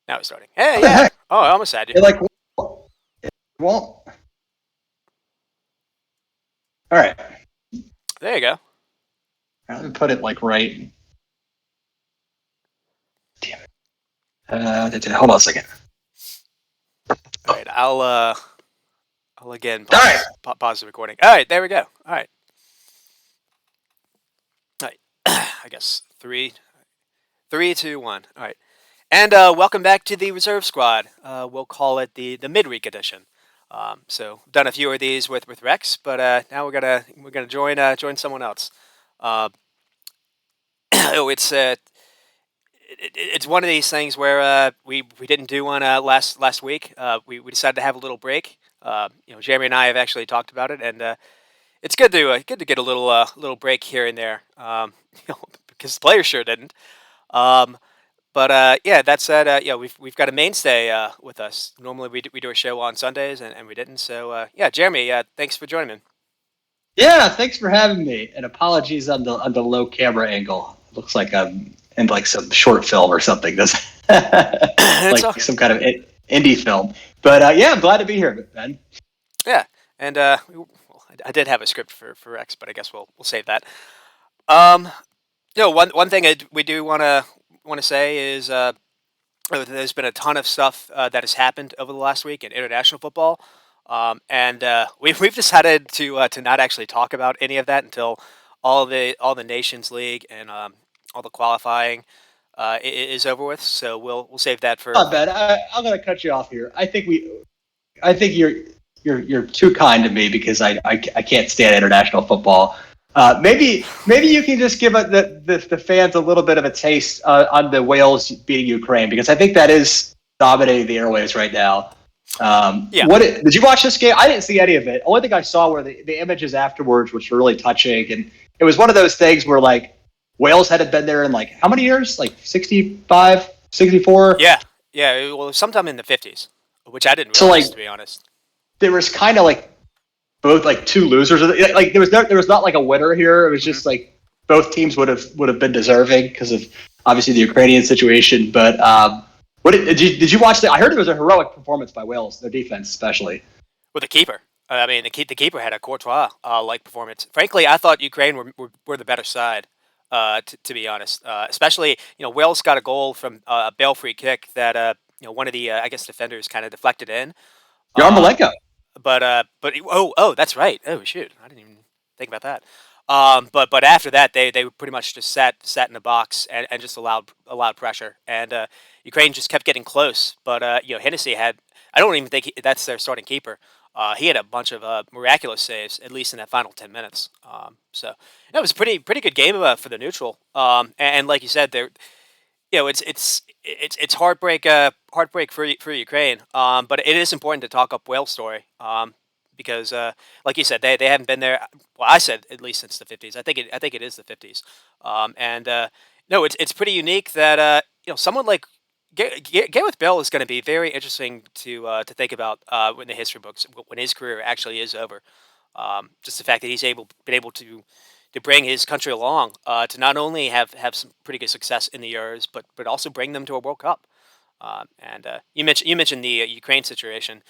Now we're starting. Hey, What the yeah. heck? Oh, I almost had you. You're like, it won't. All right. There you go. Let me put it like right. Damn it. Hold on a second. All right, I'll again All right. pause the recording. All right, there we go. All right. All right. I guess three, two, one. All right. And welcome back to the reserve squad. We'll call it the midweek edition. So done a few of these with Rex, but now we're gonna join someone else. It's one of these things where we didn't do one last week. We decided to have a little break. Jeremy and I have actually talked about it, and it's good to get a little break here and there. Because the players sure didn't. But yeah, that said, we've got a mainstay with us. Normally we do a show on Sundays, and we didn't. So yeah, Jeremy, thanks for joining me. Yeah, thanks for having me. And apologies on the low camera angle. It looks like I'm in like some short film or something. This like some kind of indie film. But yeah, I'm glad to be here, Ben. Yeah, and I did have a script for Rex, but I guess we'll save that. One thing we do want to say is there's been a ton of stuff that has happened over the last week in international football, and we've decided to not actually talk about any of that until all the Nations League and all the qualifying is over with. So we'll save that for. Not bad. I'm gonna cut you off here. I think you're too kind to me because I can't stand international football. Maybe you can just give the fans a little bit of a taste on the Wales beating Ukraine, because I think that is dominating the airwaves right now. Yeah. Did you watch this game? I didn't see any of it. Only thing I saw were the images afterwards, which were really touching, and it was one of those things where like Wales hadn't been there in like how many years? Like 65, 64? Yeah. Well, sometime in the 50s, which I didn't realize, to be honest. There was kind of like both like two losers. Like there was not like a winner here. It was just like both teams would have been deserving because of obviously the Ukrainian situation. But did you watch that? I heard it was a heroic performance by Wales, their defense especially. With the keeper, I mean, the keeper had a Courtois like performance. Frankly, I thought Ukraine were the better side. To be honest, especially Wales got a goal from a bail free kick that one of the I guess defenders kind of deflected in. Yarmolenko. But that's right. Oh shoot, I didn't even think about that. But after that, they pretty much just sat in the box and just allowed pressure, and Ukraine just kept getting close. But Hennessy had, I don't even think that's their starting keeper. He had a bunch of miraculous saves, at least in that final 10 minutes. So it was a pretty good game for the neutral. And like you said, there, it's heartbreak for Ukraine. But it is important to talk up Wales' story. Because, like you said, they haven't been there. Well, I said at least since the 50s. I think it is the 50s. No, it's pretty unique that someone like Gareth Bale is going to be very interesting to think about in the history books when his career actually is over. Just the fact that he's been able to bring his country along to not only have some pretty good success in the Euros, but also bring them to a World Cup. And you mentioned the Ukraine situation.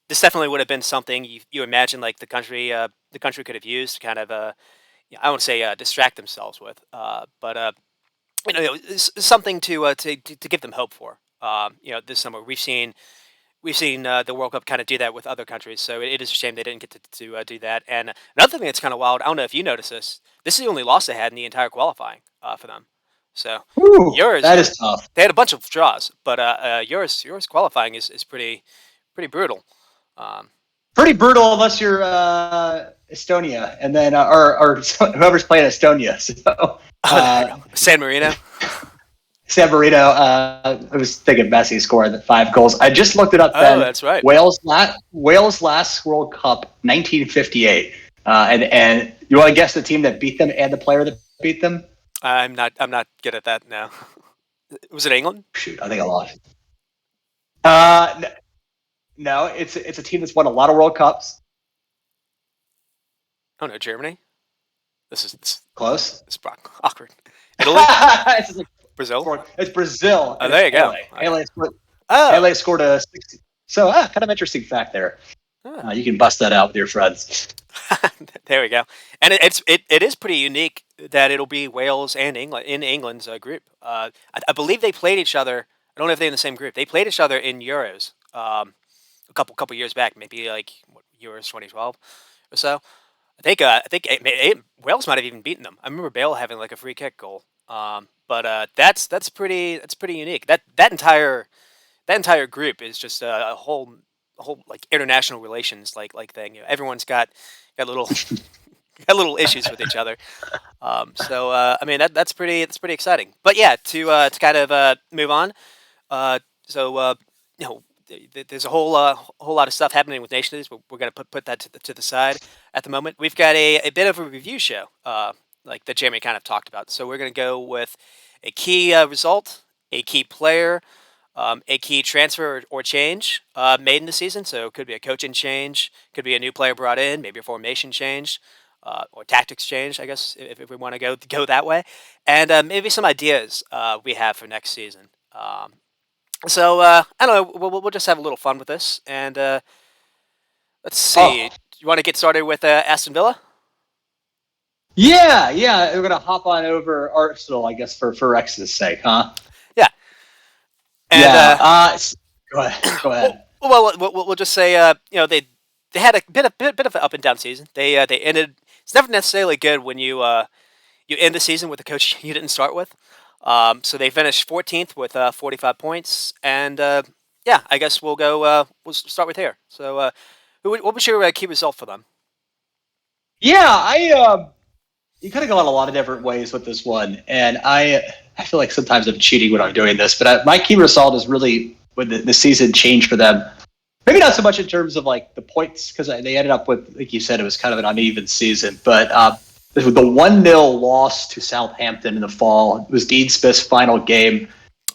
This definitely would have been something you imagine like the country could have used to kind of I won't say distract themselves with, but something to give them hope for. This summer we've seen the World Cup kind of do that with other countries, so it is a shame they didn't get to do that. And another thing that's kind of wild, I don't know if you noticed this. This is the only loss they had in the entire qualifying for them. So yours, that is tough. They had a bunch of draws, but yours qualifying is pretty brutal. Pretty brutal unless you're Estonia, and then or whoever's playing Estonia. So San Marino. San Marino. I was thinking Messi scored the 5 goals. I just looked it up. Oh, that's right. Wales last World Cup, 1958. And you want to guess the team that beat them and the player that beat them? I'm not good at that now. Was it England? Shoot, I think I lost. No, it's a team that's won a lot of World Cups. Oh no, Germany. This is close. It's awkward. Italy. Brazil. It's Brazil, Oh, and it's there you go. Pele. Okay. Oh, Pele scored a 60. So, kind of interesting fact there. huh. You can bust that out with your friends. There we go. And it is pretty unique that it'll be Wales and England in England's group. I believe they played each other. I don't know if they're in the same group. They played each other in Euros a couple years back, maybe like Euros 2012 or so. I think Wales might have even beaten them. I remember Bale having like a free kick goal. But that's pretty unique. That entire group is just a whole like international relations like thing. Everyone's got little got little issues with each other. I mean that's pretty exciting. But yeah, to kind of move on. Uh, so you know, there's a whole lot of stuff happening with Nations. We're gonna put that to the side at the moment. We've got a bit of a review show, like that Jeremy kind of talked about. So we're gonna go with a key result, a key player, a key transfer or change made in the season. So it could be a coaching change, could be a new player brought in, maybe a formation change, or tactics change, I guess, if we want to go that way, and maybe some ideas we have for next season. I don't know. We'll just have a little fun with this, and let's Oh, see. You want to get started with Aston Villa? yeah. We're gonna hop on over Arsenal, I guess, for Rex's sake, huh? Yeah, and Yeah. Go ahead. Go well, ahead. we'll just say they had a bit of an up and down season. They ended. It's never necessarily good when you end the season with a coach you didn't start with. So they finished 14th with 45 points, and yeah, I guess we'll go. We'll start with here. So, what was your key result for them? Yeah, you kind of go on a lot of different ways with this one, and I feel like sometimes I'm cheating when I'm doing this, but my key result is really when the season changed for them. Maybe not so much in terms of like the points because they ended up with, like you said, it was kind of an uneven season, but the 1-0 loss to Southampton in the fall. It was Dean Smith's final game,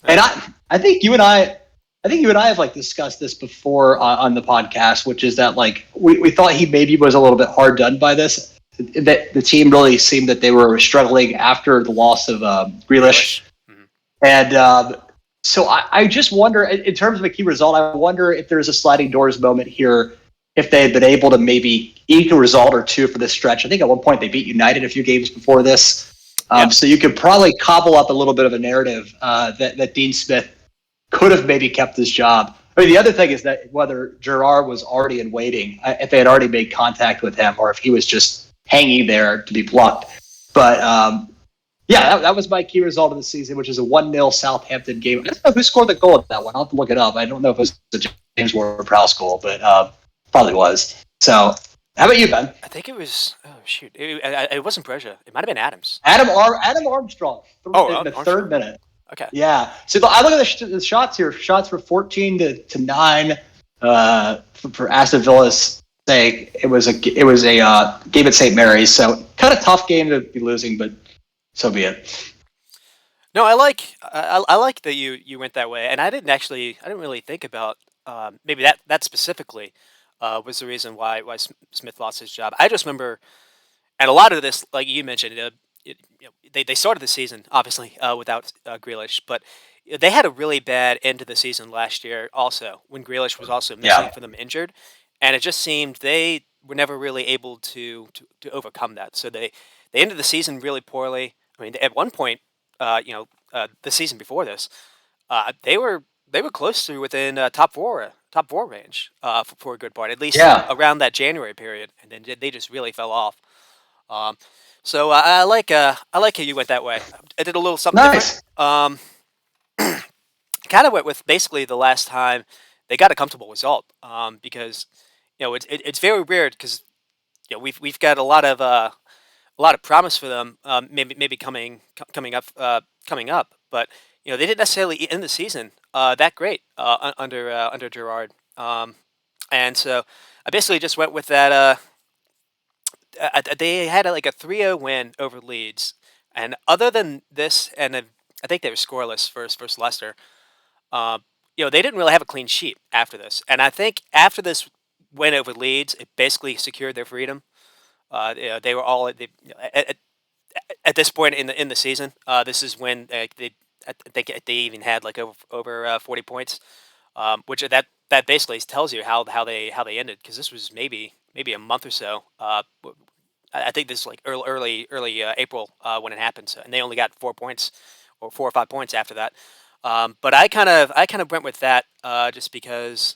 and Yeah. I think you and I have like discussed this before on the podcast, which is that like we thought he maybe was a little bit hard done by this. That the team really seemed that they were struggling after the loss of Grealish, Grealish. Mm-hmm. and so I just wonder, in terms of a key result, I wonder if there's a sliding doors moment here. If they had been able to maybe eke a result or two for this stretch. I think at one point they beat United a few games before this. Yep. So you could probably cobble up a little bit of a narrative that Dean Smith could have maybe kept his job. I mean, the other thing is that whether Gerard was already in waiting, if they had already made contact with him, or if he was just hanging there to be plucked. But yeah, that was my key result of the season, which is a 1-0 Southampton game. I don't know who scored the goal at that one. I'll have to look it up. I don't know if it was the James Ward-Prowse goal, but probably was. So, how about you, Ben? I think it was. Oh shoot! It wasn't Breja. It might have been Adams. Adam Armstrong Oh, in the Armstrong. third minute. Okay. Yeah. So I look at the shots here. Shots were 14 to 9 for Aston Villa's sake. It was a game at St. Mary's. So kind of tough game to be losing, but so be it. No, I like that you went that way, and I didn't really think about maybe that specifically was the reason why Smith lost his job. I just remember, and a lot of this, like you mentioned, they started the season obviously without Grealish, but they had a really bad end to the season last year also when Grealish was also missing Yeah. for them injured, and it just seemed they were never really able to overcome that. So they ended the season really poorly. I mean, at one point, the season before this, they were close to within top four range for a good part, at least Yeah. around that January period, and then they just really fell off. Um, I like how you went that way. I did a little something different. Nice. Kind of went with basically the last time they got a comfortable result, because it's very weird because we've got a lot of promise for them, maybe coming up, but they didn't necessarily end the season that great under Gerard, and so I basically just went with that. They had like a 3-0 win over Leeds, and other than this, and I think they were scoreless versus Leicester. Uh, they didn't really have a clean sheet after this, and I think after this win over Leeds, it basically secured their freedom. They were all at this point in the season. This is when they I think they even had like over 40 points, which that basically tells you how they ended because this was maybe a month or so. I think this is like early April when it happened, so, and they only got 4 points or 4 or 5 points after that. But I kind of went with that just because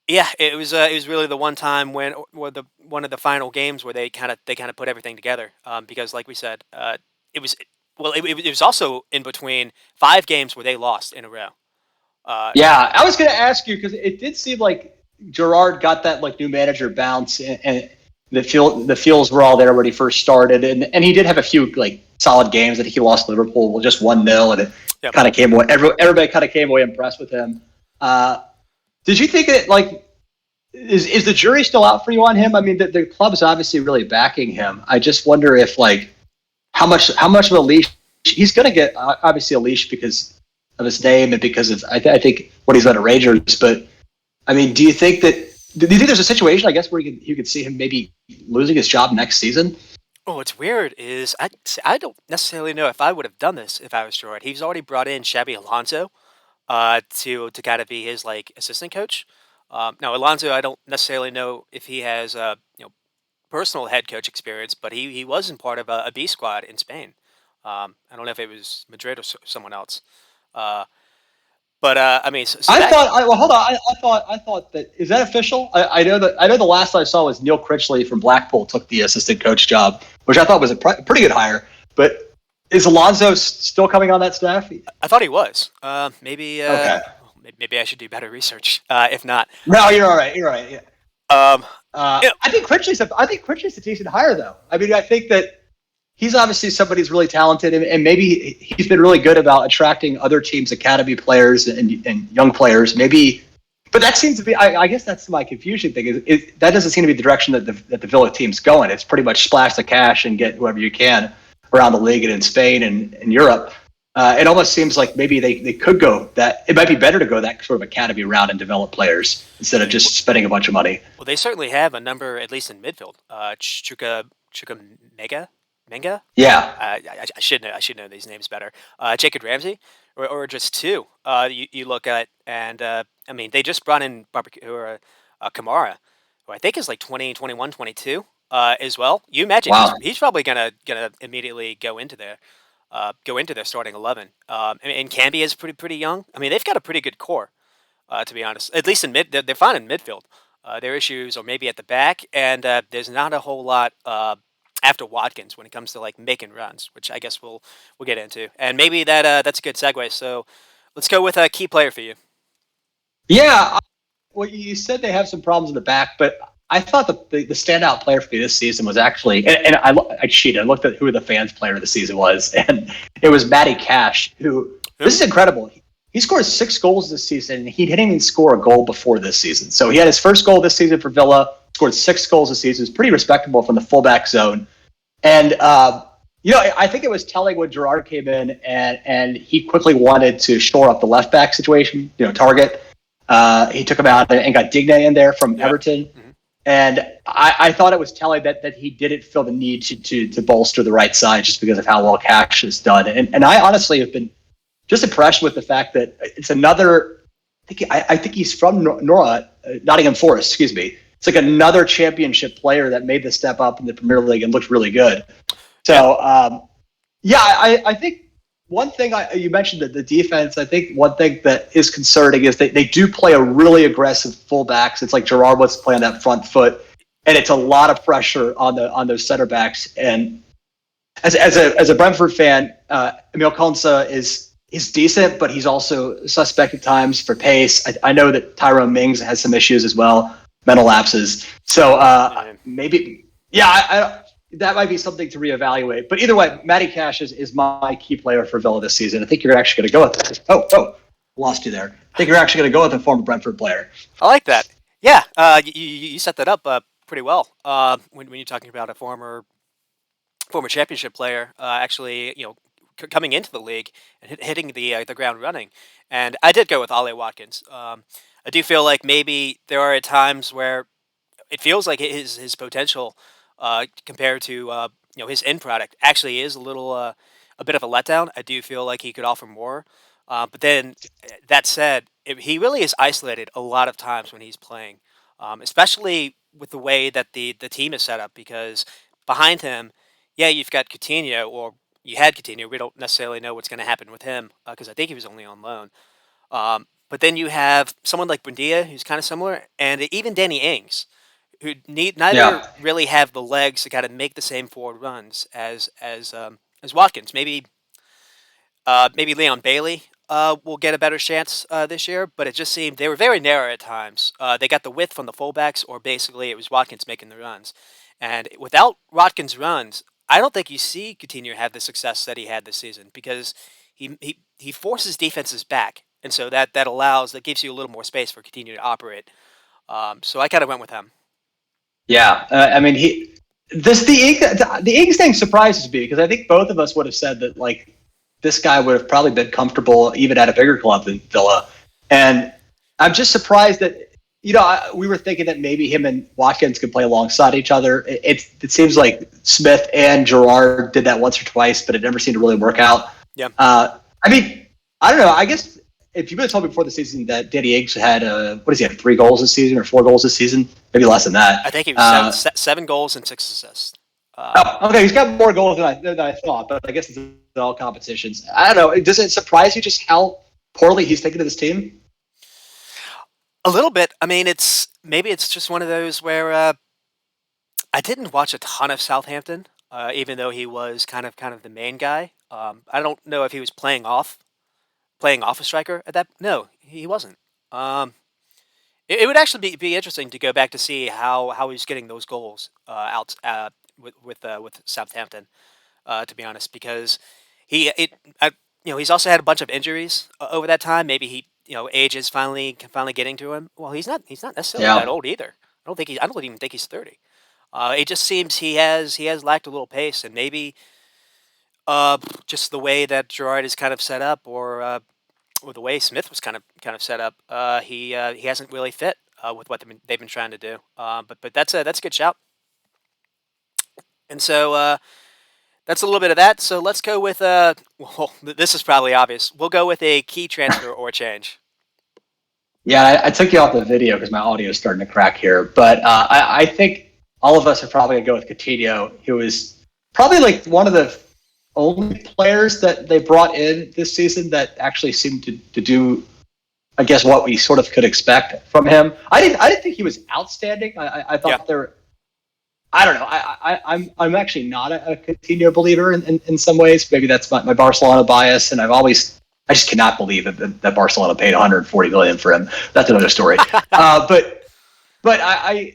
yeah, it was really the one time when the one of the final games where they kind of put everything together. Because like we said, it was well, it was also in between 5 games where they lost in a row. Uh, Yeah, I was going to ask you because it did seem like Gerard got that like new manager bounce, and the feels were all there when he first started, and he did have a few like solid games. I think he lost Liverpool just 1-0, and it yep. kind of came away. Everybody kind of came away impressed with him. Uh, did you think that like is the jury still out for you on him? I mean, the club's obviously really backing him. I just wonder if like how much of a leash he's going to get. Obviously, a leash because of his name and because of I think what he's done at Rangers. But I mean, do you think there's a situation, I guess, where you could see him maybe losing his job next season? Oh, what's weird is I don't necessarily know if I would have done this if I was Gerard. He's already brought in Xabi Alonso to kind of be his like assistant coach. Now Alonso, I don't necessarily know if he has personal head coach experience, but he wasn't part of a B squad in Spain. I don't know if it was Madrid or someone else. Uh, but I mean, so I that thought. Well, hold on. I thought that is that official. I know the last I saw was Neil Critchley from Blackpool took the assistant coach job, which I thought was a pretty good hire. But is Alonso still coming on that staff? I thought he was. Okay. Maybe I should do better research. If not, No, you're all right. You're all right. Yeah. um, yeah, I think Critchley's a decent hire, though. I mean, I think that he's obviously somebody who's really talented, and maybe he's been really good about attracting other teams' academy players and young players. Maybe, but that seems to be. I guess that's my confusion thing. That doesn't seem to be the direction that the Villa team's going. It's pretty much splash the cash and get whoever you can around the league and in Spain and in Europe. It almost seems like maybe they could go that. It might be better to go that sort of academy route and develop players instead of just spending a bunch of money. well, they certainly have a number, at least in midfield. Chuka Menga. Yeah. I should know these names better. Jacob Ramsey, or just two. You look at, and I mean, they just brought in barbecue or Kamara, who I think is like 20, 21, 22 as well. You imagine he's Wow. he's probably gonna immediately go into their starting 11. And Camby is pretty young. I mean, they've got a pretty good core, to be honest. At least in mid, they're fine in midfield. Their issues are maybe at the back, and there's not a whole lot after Watkins when it comes to like making runs, which I guess we'll get into. And maybe that's a good segue. So let's go with a key player for you. Yeah. Well, you said they have some problems in the back, but I thought the standout player for me this season was actually, and I cheated. I looked at who the fans' player of the season was, and it was Matty Cash, who, Who? this is incredible. He scored 6 goals this season, and he didn't even score a goal before this season. So he had his first goal this season for Villa, scored 6 goals this season. It's pretty respectable from the fullback zone. And, I think it was telling when Gerard came in and he quickly wanted to shore up the left back situation, Target. He took him out and got Digne in there from Yeah. Everton. Mhm. And I thought it was telling that he didn't feel the need to bolster the right side just because of how well Cash has done. And I honestly have been just impressed with the fact that it's another. I think he's from Nottingham Forest. Excuse me. It's like another championship player that made the step up in the Premier League and looked really good. Yeah. So yeah, I think one thing you mentioned the defense. I think one thing that is concerning is they do play a really aggressive fullbacks. It's like Gerard wants to play on that front foot, and it's a lot of pressure on those center backs. And as a Brentford fan, Emil Konsa is decent, but he's also suspect at times for pace. I know that Tyrone Mings has some issues as well, mental lapses. So Yeah. maybe, yeah, that might be something to reevaluate. But either way, Matty Cash is my key player for Villa this season. I think you're actually going to go with that. Lost you there. I think you're actually going to go with a former Brentford player. I like that. Yeah. You set that up pretty well. When you're talking about a former championship player, actually, coming into the league and hitting the ground running. And I did go with Ollie Watkins. I do feel like maybe there are times where it feels like his potential compared to his end product actually is a a bit of a letdown. I do feel like he could offer more. But then, that said, he really is isolated a lot of times when he's playing, especially with the way that the team is set up. Because behind him, yeah, you've got Coutinho, or you had Coutinho. We don't necessarily know what's going to happen with him because I think he was only on loan. But then you have someone like Buendia, who's kind of similar, and even Danny Ings, who neither Yeah. really have the legs to kind of make the same forward runs as Watkins. Maybe Leon Bailey will get a better chance this year, but it just seemed they were very narrow at times. They got the width from the fullbacks, or basically it was Watkins making the runs. And without Watkins' runs, I don't think you see Coutinho have the success that he had this season because he forces defenses back, and so that gives you a little more space for Coutinho to operate. So I kind of went with him. Yeah, I mean, the Ings thing surprises me because I think both of us would have said that like this guy would have probably been comfortable even at a bigger club than Villa, and I'm just surprised that we were thinking that maybe him and Watkins could play alongside each other. It seems like Smith and Gerrard did that once or twice, but it never seemed to really work out. Yeah, I mean, I don't know. I guess if you would have told me before the season that Danny Ings had what does he have, 3 goals this season or 4 goals this season, maybe less than I that. think he was seven goals and 6 assists. Okay, he's got more goals than I thought, but I guess it's in all competitions. I don't know. Does it surprise you just how poorly he's taken to this team? A little bit. I mean, maybe it's just one of those where I didn't watch a ton of Southampton, even though he was kind of the main guy. I don't know if he was playing off a striker at that. No, he wasn't. Um, it would actually be interesting to go back to see how he's getting those goals out with Southampton. To be honest, because he it I, he's also had a bunch of injuries over that time. Maybe age is finally getting to him. Well, he's not necessarily that Yeah. old either. I don't even think he's 30. It just seems he has lacked a little pace, and maybe just the way that Gerard is kind of set up, or the way Smith was kind of set up, he hasn't really fit with what they've been trying to do. But that's a good shout. And so that's a little bit of that. So let's go with well, this is probably obvious. We'll go with a key transfer or change. Yeah, I took you off the video because my audio is starting to crack here. But I think all of us are probably going to go with Coutinho, who is probably like one of the only players that they brought in this season that actually seemed to do, I guess, what we sort of could expect from him. I didn't think he was outstanding. I Yeah, thought there. I don't know. I'm actually not a Coutinho believer in some ways. Maybe that's my Barcelona bias, and I just cannot believe that Barcelona paid 140 million for him. That's another story. But I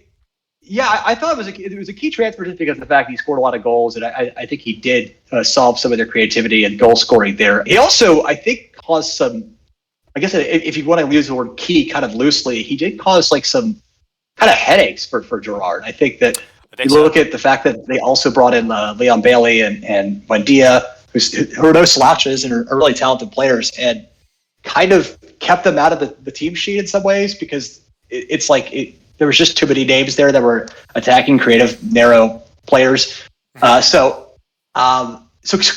thought it was a key transfer just because of the fact he scored a lot of goals, and I think he did solve some of their creativity and goal scoring there. He also, I think, caused some. I guess if you want to use the word key kind of loosely, he did cause like some kind of headaches for Gerard. I think that I you think so. look at the fact that they also brought in Leon Bailey and Buendia, who are no slouches and are really talented players, and kind of kept them out of the team sheet in some ways because it's like there was just too many names there that were attacking creative, narrow players. Mhm. So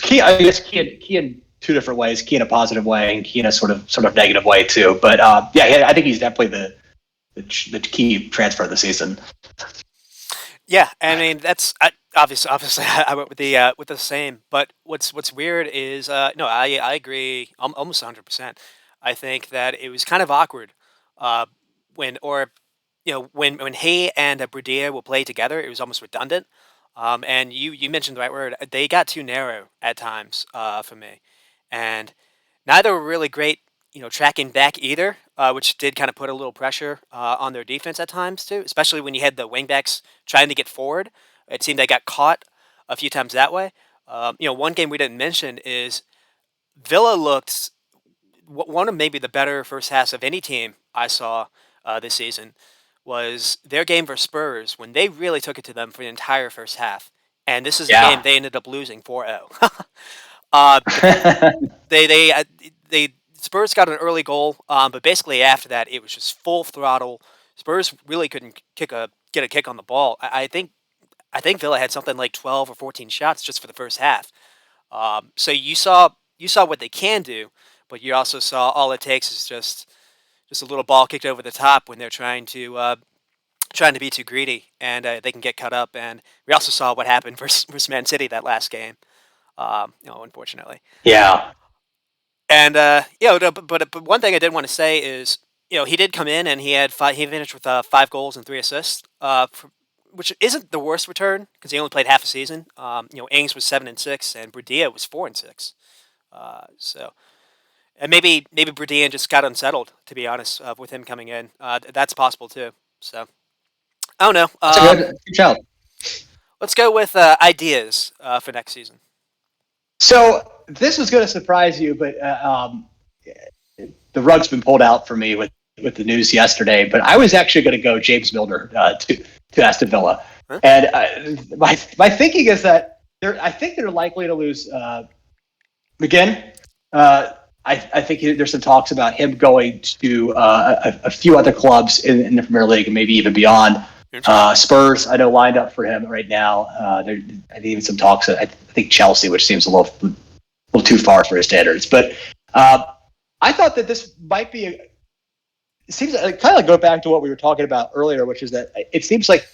key, I guess key in two different ways: key in a positive way and key in a sort of negative way too. But I think he's definitely the key transfer of the season. Yeah, I mean obviously I went with the same. But what's weird is no, I agree almost 100%. I think that it was kind of awkward uh, when or when he and Brudia will play together. It was almost redundant. And you mentioned the right word. They got too narrow at times for me, and neither were really great, tracking back either, which did kind of put a little pressure on their defense at times too, especially when you had the wingbacks trying to get forward. It seemed they got caught a few times that way. One game we didn't mention is Villa looked one of maybe the better first halves of any team I saw this season was their game versus Spurs when they really took it to them for the entire first half. And this is a game Yeah. they ended up losing 4-0. uh, they Spurs got an early goal, but basically after that it was just full throttle. Spurs really couldn't get a kick on the ball. I think Villa had something like 12 or 14 shots just for the first half. So you saw what they can do, but you also saw all it takes is just a little ball kicked over the top when they're trying to be too greedy, and they can get cut up. And we also saw what happened versus Man City that last game. Unfortunately. Yeah. And no, but one thing I did want to say is, he did come in and he had five. He finished with 5 goals and 3 assists, which isn't the worst return because he only played half a season. Ings was 7-6 and Brudia was 4-6. So and maybe Brudia just got unsettled, to be honest, with him coming in. That's possible too. So I don't know. That's a good shout. Let's go with ideas for next season. So this was going to surprise you, but the rug's been pulled out for me with the news yesterday. But I was actually going to go James Milner to Aston Villa, Huh? and my thinking is that I think they're likely to lose McGinn. I think there's some talks about him going to a few other clubs in the Premier League and maybe even beyond. Spurs, I know, lined up for him right now. I think even some talks. I think Chelsea, which seems a little too far for his standards. But I thought that this might be. It seems kind of like go back to what we were talking about earlier, which is that it seems like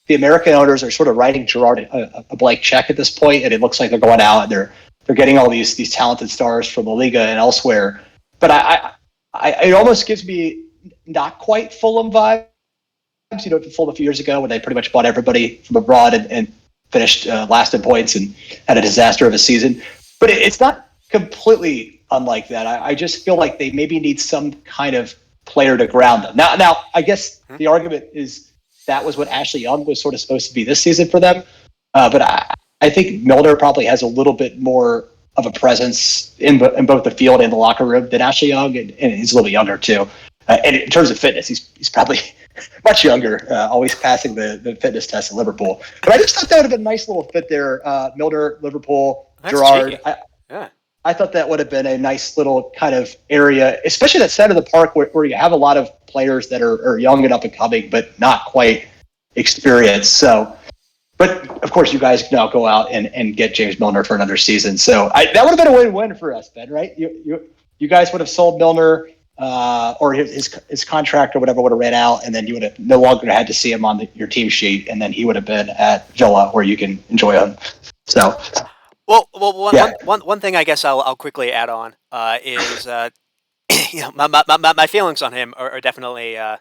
the American owners are sort of writing Gerrard a blank check at this point, and it looks like they're going out and they're getting all these talented stars from La Liga and elsewhere. But it almost gives me not quite Fulham vibes. Fulham a few years ago when they pretty much bought everybody from abroad and finished last in points and had a disaster of a season. But it's not completely unlike that. I just feel like they maybe need some kind of player to ground them. Now, I guess the argument is that was what Ashley Young was sort of supposed to be this season for them. But I think Milner probably has a little bit more of a presence in both the field and the locker room than Ashley Young, and he's a little bit younger too. And in terms of fitness, he's probably much younger, always passing the fitness test at Liverpool. But I just thought that would have been a nice little fit there. Milner, Liverpool, That's Gerrard. Yeah. I thought that would have been a nice little kind of area, especially that side of the park where you have a lot of players that are young and up and coming, but not quite experienced. So, but of course, you guys now go out and get James Milner for another season. So that would have been a win-win for us, Ben, right? You guys would have sold Milner. Or his contract or whatever would have ran out, and then you would have no longer had to see him on your team sheet, and then he would have been at Villa where you can enjoy him. So, one thing I guess I'll quickly add on is my feelings on him are definitely I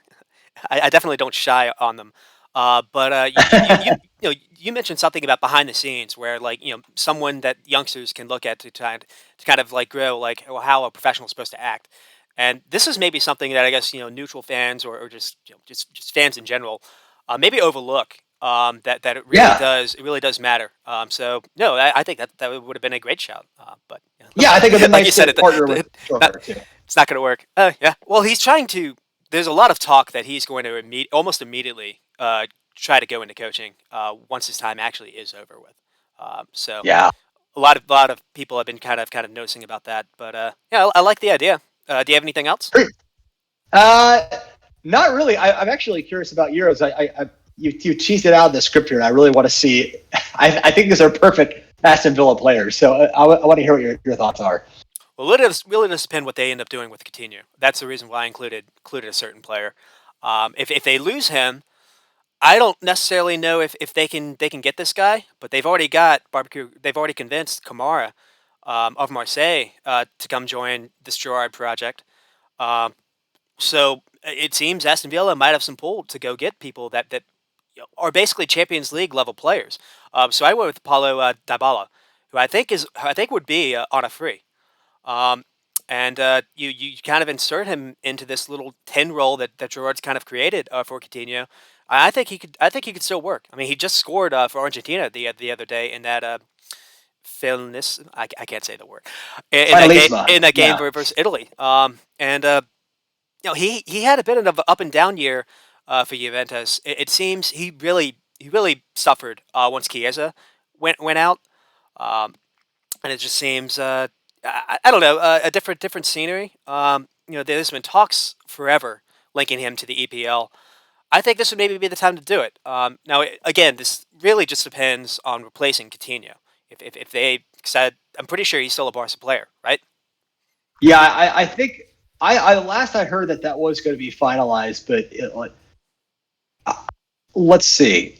definitely don't shy on them. But you mentioned something about behind the scenes where someone that youngsters can look at to kind of grow how a professional is supposed to act. And this is maybe something that I guess neutral fans or just fans in general maybe overlook. That it really does matter. So no, I think that would have been a great shout. But I think it'd be like nice to partner with Gerrard too. It's not going to work. Yeah. Well, he's trying to. There's a lot of talk that he's going to almost immediately try to go into coaching once his time actually is over with. So Yeah. a lot of people have been kind of noticing about that. But I like the idea. Do you have anything else? Not really. I'm actually curious about Euros. You teased it out in the script here, and I really want to see. I think these are perfect Aston Villa players. So I want to hear what your thoughts are. Well, it really does depend what they end up doing with Coutinho. That's the reason why I included a certain player. If they lose him, I don't necessarily know if they can get this guy, but they've already got barbecue. They've already convinced Kamara of Marseille to come join this Gerrard project. So it seems Aston Villa might have some pull to go get people that are basically Champions League level players. So I went with Paulo Dybala, who I think would be on a free. And you kind of insert him into this little 10 role that Gerrard's kind of created for Coutinho. I think he could still work. I mean, he just scored for Argentina the other day in that I can't say the word in that game versus Italy. He had a bit of an up and down year for Juventus. It seems he really suffered once Chiesa went out, and it just seems I don't know, a different scenery. There's been talks forever linking him to the EPL. I think this would maybe be the time to do it. Now, again, this really just depends on replacing Coutinho. If they Because I'm pretty sure he's still a Barca player, right? Yeah, I think I last I heard that was going to be finalized, but let's see.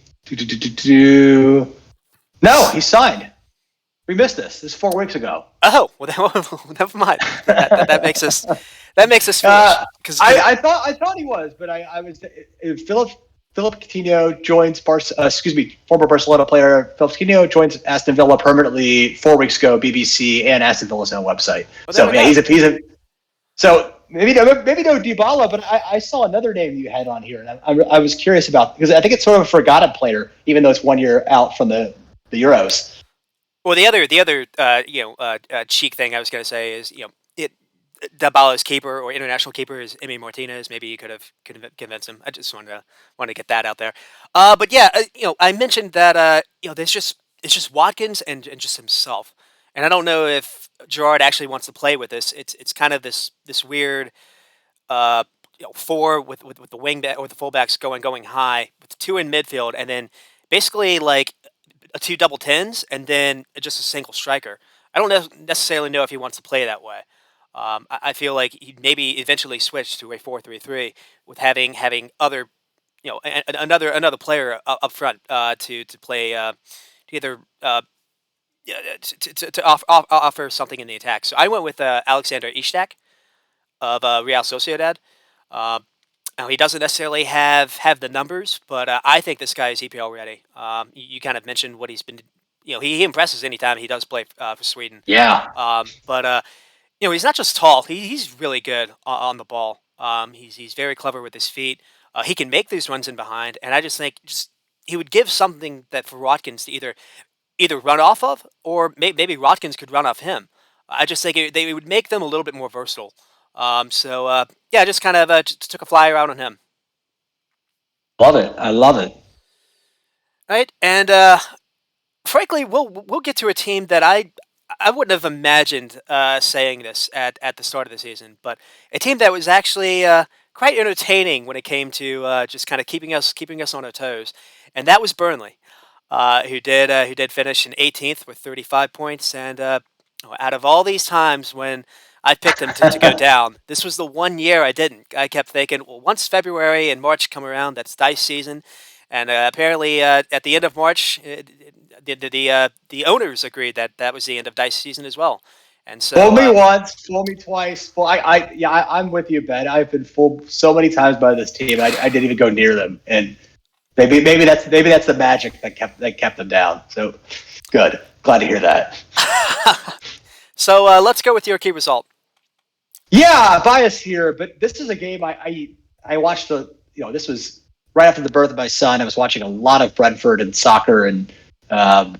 No, he signed. We missed this. This is 4 weeks ago. Oh, well, never mind. That makes us foolish. uh, Because I thought he was, but I was Philip Coutinho joins former Barcelona player Philip Coutinho joins Aston Villa permanently 4 weeks ago. BBC and Aston Villa's own website. well, there So we yeah, go. so maybe no Dybala, but I saw another name you had on here, and I was curious about because I think it's sort of a forgotten player, even though it's 1 year out from the Euros. Well, the other cheek thing I was going to say is it Dabala's keeper or international keeper is Emi Martinez. Maybe you could have convinced him. I just wanted to get that out there. But yeah, I mentioned that there's just it's just Watkins and just himself, and I don't know if Gerard actually wants to play with this. It's kind of this weird uh, four with the wing back or the fullbacks going high with two in midfield, and then basically like two double tens and then just a single striker. I don't necessarily know if he wants to play that way. I feel like he maybe eventually switch to a 4-3-3 with having other another player up front to play to either offer something in the attack. So I went with Alexander Ishak of Real Sociedad. Uh, Now he doesn't necessarily have the numbers, but I think this guy is EPL ready. You kind of mentioned what he's been. He impresses anytime he does play for Sweden. Yeah, But he's not just tall. He's really good on the ball. He's very clever with his feet. He can make these runs in behind, and I just think he would give something that for Watkins to either run off of, or maybe Watkins could run off him. I just think they would make them a little bit more versatile. Yeah, I just kind of just took a flyer out on him. love it. I love it. Right, and frankly, we'll get to a team that I wouldn't have imagined saying this at the start of the season, but a team that was actually quite entertaining when it came to just kind of keeping us on our toes, and that was Burnley, who did finish in 18th with 35 points, and out of all these times when I picked them to go down, this was the 1 year I didn't. I kept thinking, well, once February and March come around, that's dice season, and apparently at the end of March, the owners agreed that that was the end of dice season as well, and Fool so me once, fool me twice. I'm with you, Ben. I've been fooled so many times by this team. I didn't even go near them, and maybe that's the magic that kept them down. So good, glad to hear that. so let's go with your key result. Yeah, bias here, but this is a game I watched this was right after the birth of my son. I was watching a lot of Brentford and soccer and um,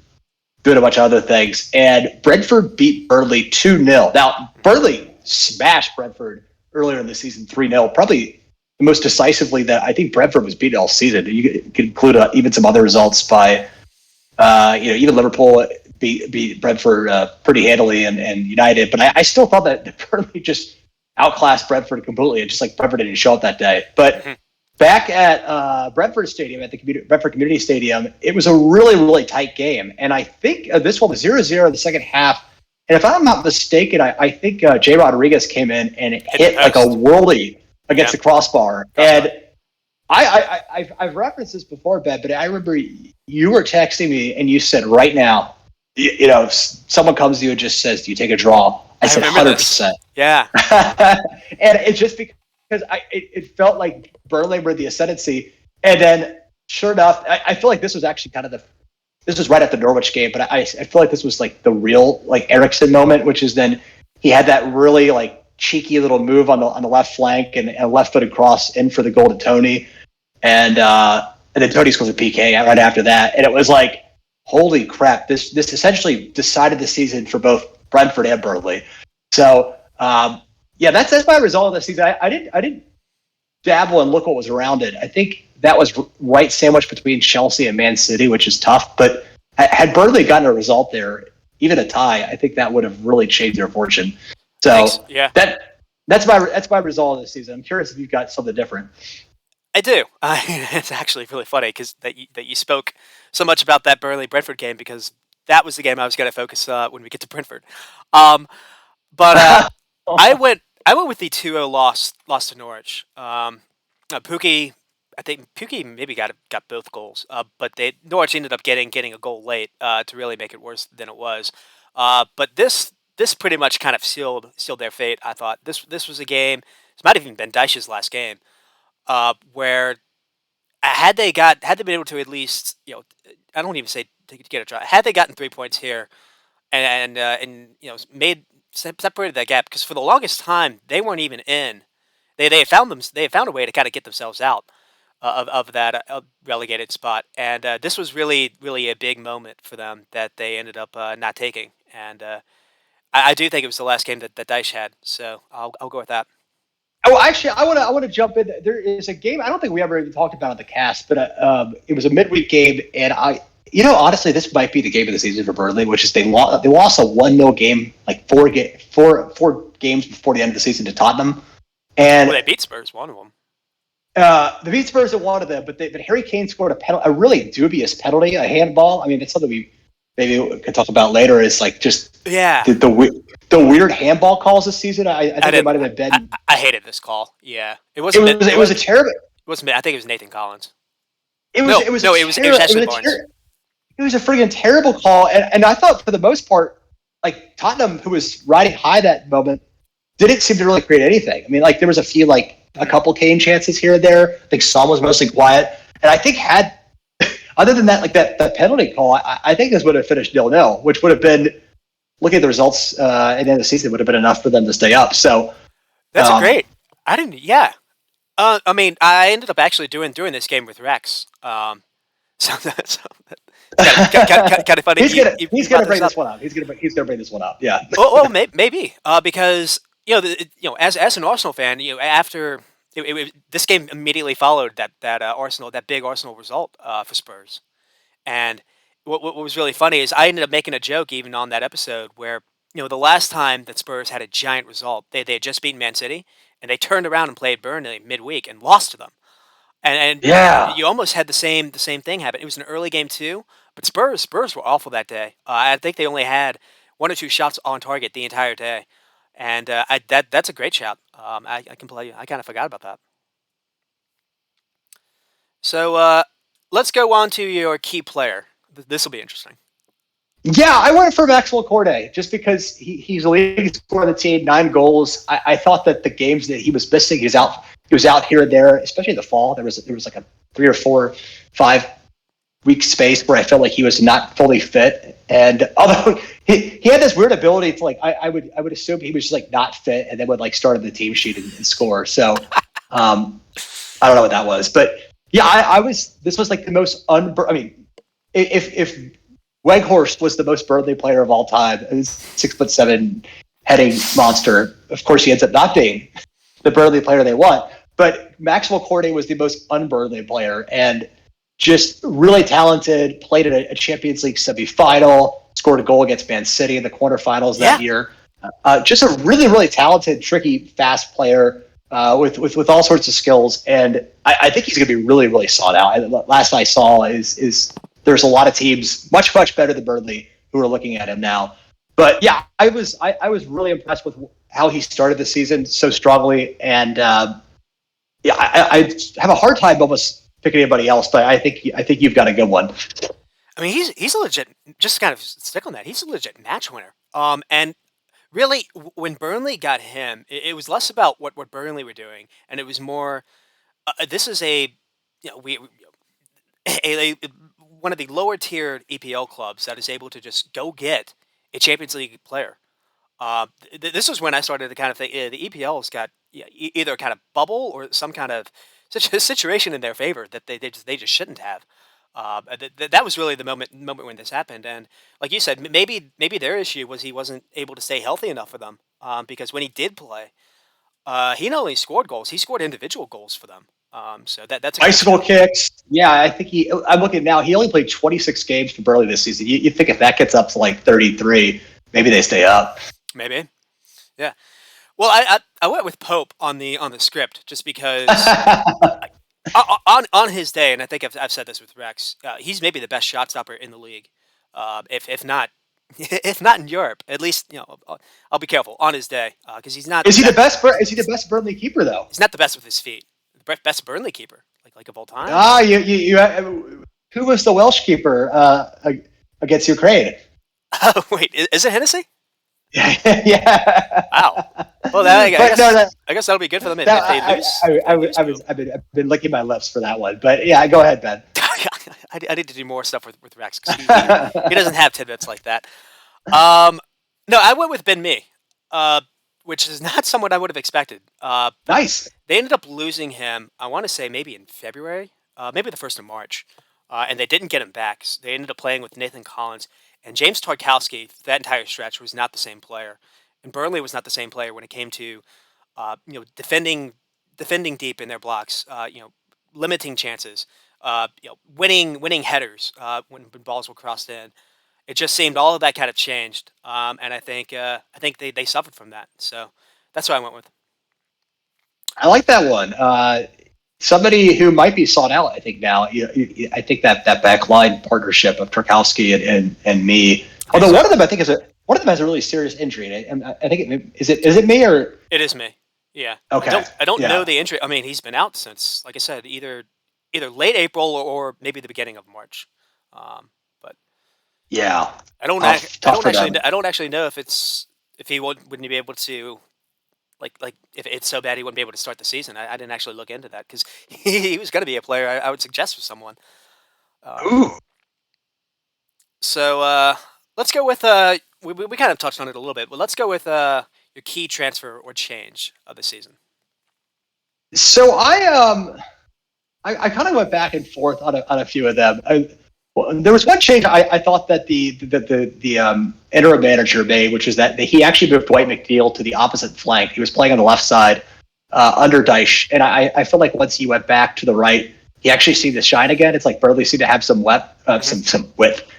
doing a bunch of other things. And Brentford beat Burnley 2-0. Now, Burnley smashed Brentford earlier in the season 3-0, probably the most decisively that I think Brentford was beaten all season. You could include even some other results by, even Liverpool beat Brentford pretty handily and United. But I still thought that Burnley just outclassed Brentford completely. And just like Brentford didn't show up that day. But back at Brentford Stadium, at the Brentford Community Stadium, it was a really, really tight game. And I think this one was 0-0 in the second half. And if I'm not mistaken, I think Jay Rodriguez came in and hit like a whirly against the crossbar. And I've referenced this before, Ben, but I remember you were texting me and you said, right now, if someone comes to you and just says, do you take a draw? I said 100%. Yeah. And it's just because it felt like Burnley were the ascendancy. And then, sure enough, I feel like this was actually this was right after the Norwich game, but I feel like this was like the real like Eriksson moment, which is then he had that really like cheeky little move on the left flank and a left-footed cross in for the goal to Tony, and then Tony scores a PK right after that, and it was like, holy crap! This essentially decided the season for both Brentford and Burnley. So that's my result of the season. I didn't dabble and look what was around it. I think that was right sandwiched between Chelsea and Man City, which is tough. But had Burnley gotten a result there, even a tie, I think that would have really changed their fortune. So Thanks. Yeah. that's my result of the season. I'm curious if you've got something different. I do. It's actually really funny because that you spoke so much about that Burnley Brentford game because that was the game I was going to focus when we get to Brentford. Um, but I went with the 2-0 loss to Norwich. Pookie, I think Pookie maybe got both goals, but Norwich ended up getting a goal late to really make it worse than it was. But this pretty much kind of sealed their fate. I thought this was a game. This might have even been Dyche's last game, where had they been able to at least I don't even say to get a try. Had they gotten 3 points here and made separated that gap, because for the longest time they weren't even in. They had found a way to kind of get themselves out of that relegated spot, and this was really a big moment for them that they ended up not taking. And I do think it was the last game that Dyche had, so I'll go with that. Oh, actually, I want to jump in. There is a game I don't think we ever even talked about on the cast, but it was a midweek game, and honestly, this might be the game of the season for Burnley, which is they lost a 1-0 game like four games before the end of the season to Tottenham, Well, and they beat Spurs, one of them. the beat Spurs at one of them, but Harry Kane scored a really dubious penalty, a handball. I mean, it's something we maybe could talk about later. Is like just Yeah, the weird handball calls this season. I I think it might didn't. have been. I hated this call. Yeah, it It wasn't. was it was a terrible. It wasn't. I think it was Nathan Collins. It was No, it was a no, it was terrible. It was Ashley a Barnes. it was a friggin' terrible call, and I thought for the most part, like Tottenham, who was riding high that moment, didn't seem to really create anything. I mean, like there was a few a couple Kane chances here and there. I think Son was mostly quiet, and I think had other than that, like that penalty call, I think this would have finished 0-0, which would have been looking at the results at the end of the season would have been enough for them to stay up. So, That's a um, great. I didn't. Yeah. I mean, I ended up actually doing this game with Rex. So kind of funny he's you, gonna you, he's you gonna brought bring this up. this one up. He's gonna bring this one up. Yeah. Well, maybe because as an Arsenal fan, after this game immediately followed that big Arsenal result for Spurs. And what was really funny is I ended up making a joke even on that episode where the last time that Spurs had a giant result, they had just beaten Man City and they turned around and played Burnley midweek and lost to them. And Yeah. you almost had the same thing happen. It was an early game too, but Spurs were awful that day. I think they only had one or two shots on target the entire day, and that's a great shout. I can play. I kind of forgot about that. So let's go on to your key player. This will be interesting. Yeah, I went for Maxwell Corday just because he's the leading scorer of the team, 9 goals. I thought that the games that he was missing, he was out here and there, especially in the fall. There was like a 3 or 4, 5 week space where I felt like he was not fully fit. And although he had this weird ability to I would assume he was just like not fit and then would like start on the team sheet and score. So I don't know what that was, but yeah, I was. This was like the most I mean, if Weghorst was the most Burnley player of all time, 6'7" heading monster. Of course, he ends up not being the Burnley player they want. But Maxwell Corday was the most un-Burnley player and just really talented. Played at a Champions League semifinal, scored a goal against Man City in the quarterfinals that Yeah, year. Just a really talented, tricky, fast player with all sorts of skills, and I think he's going to be really sought out. Last I saw is there's a lot of teams much better than Burnley who are looking at him now. But yeah, I was really impressed with how he started the season so strongly, and yeah, I have a hard time almost picking anybody else, but I think you've got a good one. I mean he's a legit. Just kind of stick on that. He's a legit match winner. And really, when Burnley got him, it was less about what Burnley were doing, and it was more. This is a one of the lower tiered EPL clubs that is able to just go get a Champions League player. This was when I started to kind of think the EPL's got either a kind of bubble or some kind of such a situation in their favor that they just shouldn't have. That was really the moment when this happened, and like you said, maybe their issue was he wasn't able to stay healthy enough for them. Because when he did play, he not only scored goals, he scored individual goals for them. So that's a great Bicycle shout. kicks. Yeah, I think I'm looking now. He only played 26 games for Burnley this season. You think if that gets up to like 33, maybe they stay up. Maybe, yeah. Well, I went with Pope on the script just because on his day, and I think I've said this with Rex. He's maybe the best shot stopper in the league. If not, if not in Europe, at least I'll be careful on his day because he's not Is the he the best. best? Is he the best Burnley keeper though? He's not the best with his feet. The best Burnley keeper, like of all time. Ah, who was the Welsh keeper against Ukraine? Oh wait, is it Hennessy? Yeah. Wow. Well, that, But no, no, I guess that'll be good for them if, no if they lose. If they lose, I've been licking my lips for that one. But yeah, go ahead, Ben. I need to do more stuff with Rex because he doesn't have tidbits like that. Um, no, I went with Ben Mee, which is not someone I would have expected. But Nice. they ended up losing him. I want to say maybe in February, maybe the 1st of March, and they didn't get him back. So they ended up playing with Nathan Collins and James Tarkowski. That entire stretch was not the same player, and Burnley was not the same player when it came to defending deep in their blocks. Limiting chances. Winning headers when balls were crossed in. It just seemed all of that kind of changed, and I think they suffered from that. So that's what I went with. I like that one. Somebody who might be sought out, I think now. I think that back line partnership of Tarkowski and Mee. Although one of them, I think, one of them has a really serious injury. I think is it me or It is me. Yeah. okay? I don't Yeah. know the injury. I mean, he's been out since, like I said, either late April or maybe the beginning of March. But Yeah. I don't Tough for them. I don't actually know if he wouldn't be able to like if it's so bad he wouldn't be able to start the season. I didn't actually look into that because he was going to be a player I would suggest for someone. Ooh. So let's go with we kind of touched on it a little bit, but let's go with your key transfer or change of the season. So I kind of went back and forth on a few of them. There was one change I thought that the interim manager made, which is that he actually moved Dwight McNeil to the opposite flank. He was playing on the left side under Dyche, and I feel like once he went back to the right, he actually seemed to shine again. It's like Burnley seemed to have some some width,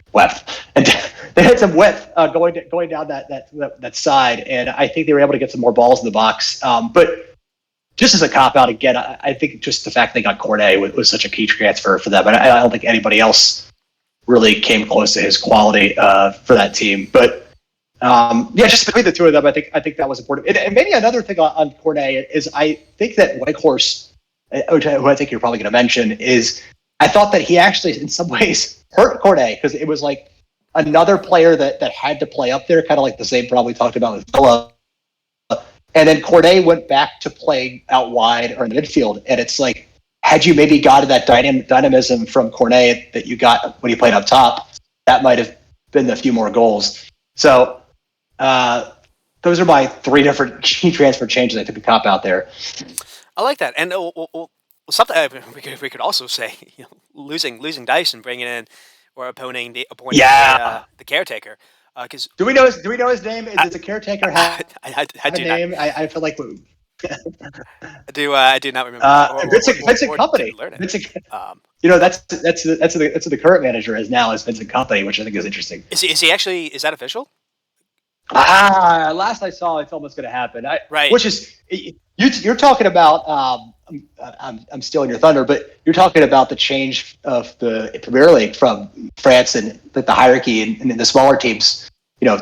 and they had some width going down that side, and I think they were able to get some more balls in the box. But just as a cop out again, I think just the fact they got Cornet was such a key transfer for them, and I don't think anybody else really came close to his quality for that team. But yeah, just between the two of them, I think that was important. And maybe another thing on Cornet is I think that Whitehorse, who I think you're probably going to mention, is I thought that he actually in some ways hurt Cornet because it was like another player that had to play up there, kind of like the same problem we talked about with Villa. And then Cornet went back to playing out wide or in the midfield, and it's like, had you maybe gotten that dynamism from Cornet that you got when he played up top, that might have been a few more goals. So those are my three different key transfer changes I took a cop out there. I like that, and something we could also say, losing Dice and bringing in or appointing the caretaker. Because do we know his name? Is it the caretaker? I do name? Not. I feel like I do not remember. Vincent Company. Vincent, that's what the current manager is now, is Vincent Company, which I think is interesting. Is he actually? Is that official? Last I saw, it's almost going to happen. Right. Which is you're talking about. I'm stealing your thunder, but you're talking about the change of the Premier League from France and the hierarchy and the smaller teams.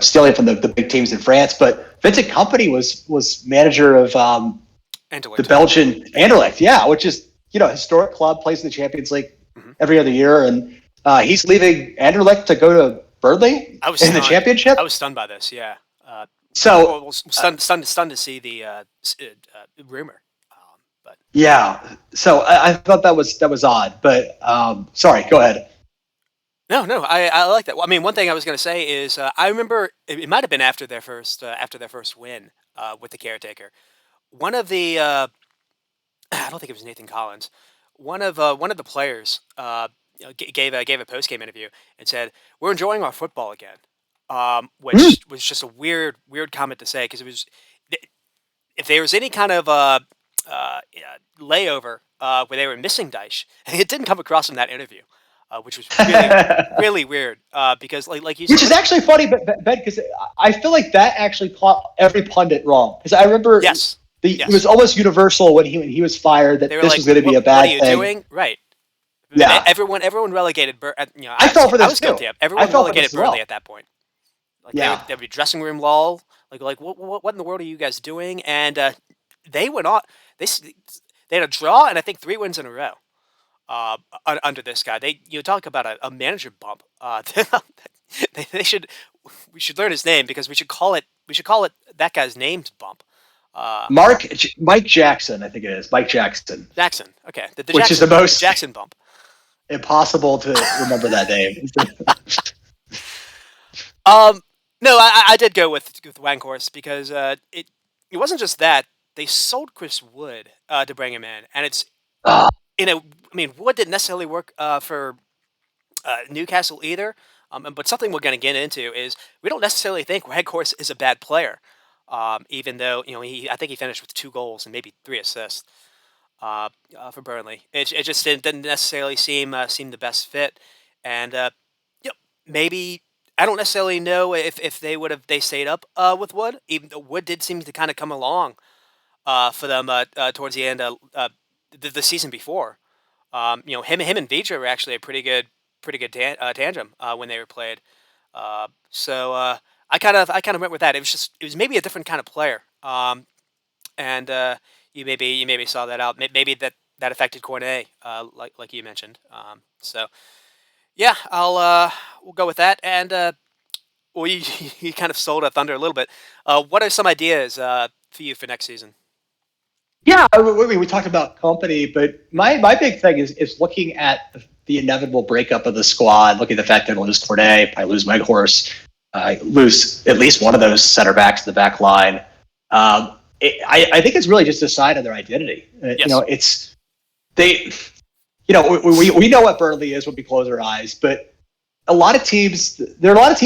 Stealing from the big teams in France. But Vincent Company was manager of the Belgian Anderlecht, which is historic club, plays in the Champions League every other year, and he's leaving Anderlecht to go to Burnley in the Championship. I was stunned by this. Yeah. Stunned to see the rumor. But yeah, so I thought that was odd. But sorry, go ahead. No, I like that. Well, I mean, one thing I was going to say is I remember it might have been after their first win with the caretaker. One of the I don't think it was Nathan Collins. One of the players gave a post game interview and said, "We're enjoying our football again," which was just a weird comment to say because it was if there was any kind of layover where they were missing Dyche, it didn't come across in that interview. Which was really weird because like you said, which is actually funny, but Ben, because I feel like that actually caught every pundit wrong. Because I remember, it was almost universal when he was fired that this was going to be a bad thing. Doing? Right. Yeah, Everyone relegated. I fell for I this was too. guilty of. I Everyone fell for this relegated as Burnley well. at that point. Like Yeah, there would be dressing room lull. Like what in the world are you guys doing? And they went on. They they had a draw and I think 3 wins in a row. Under this guy, talk about a manager bump. They should we should learn his name because we should call it that guy's name's bump. Uh, Mike Jackson, I think it is Mike Jackson, Jackson. Okay, which is the The most Jackson bump. impossible to remember that name. Um, no, I did go with Wankhorst because it wasn't just that they sold Chris Wood to bring him in, and it's Ah, I mean Wood didn't necessarily work for Newcastle either. But something we're going to get into is we don't necessarily think Wankhorst is a bad player, even though I think he finished with 2 goals and maybe 3 assists for Burnley. It just didn't necessarily seem the best fit, and maybe I don't necessarily know if they stayed up with Wood. Even though Wood did seem to kind of come along for them towards the end of the season before. Him and Vitra were actually a pretty good tandem when they were played. So I kind of went with that. It was maybe a different kind of player. And you maybe saw that out. Maybe that affected Cornet, like you mentioned. So yeah, we'll go with that. And well, you kind of sold a thunder a little bit. What are some ideas for you for next season? yeah, we talked about company, but my big thing is looking at the inevitable breakup of the squad, looking at the fact that we'll lose Corday, probably lose Weghorst, lose at least one of those center backs in the back line. I think it's really just a sign of their identity. Yes. It's they, we know what Burnley is when we close our eyes, but there are a lot of teams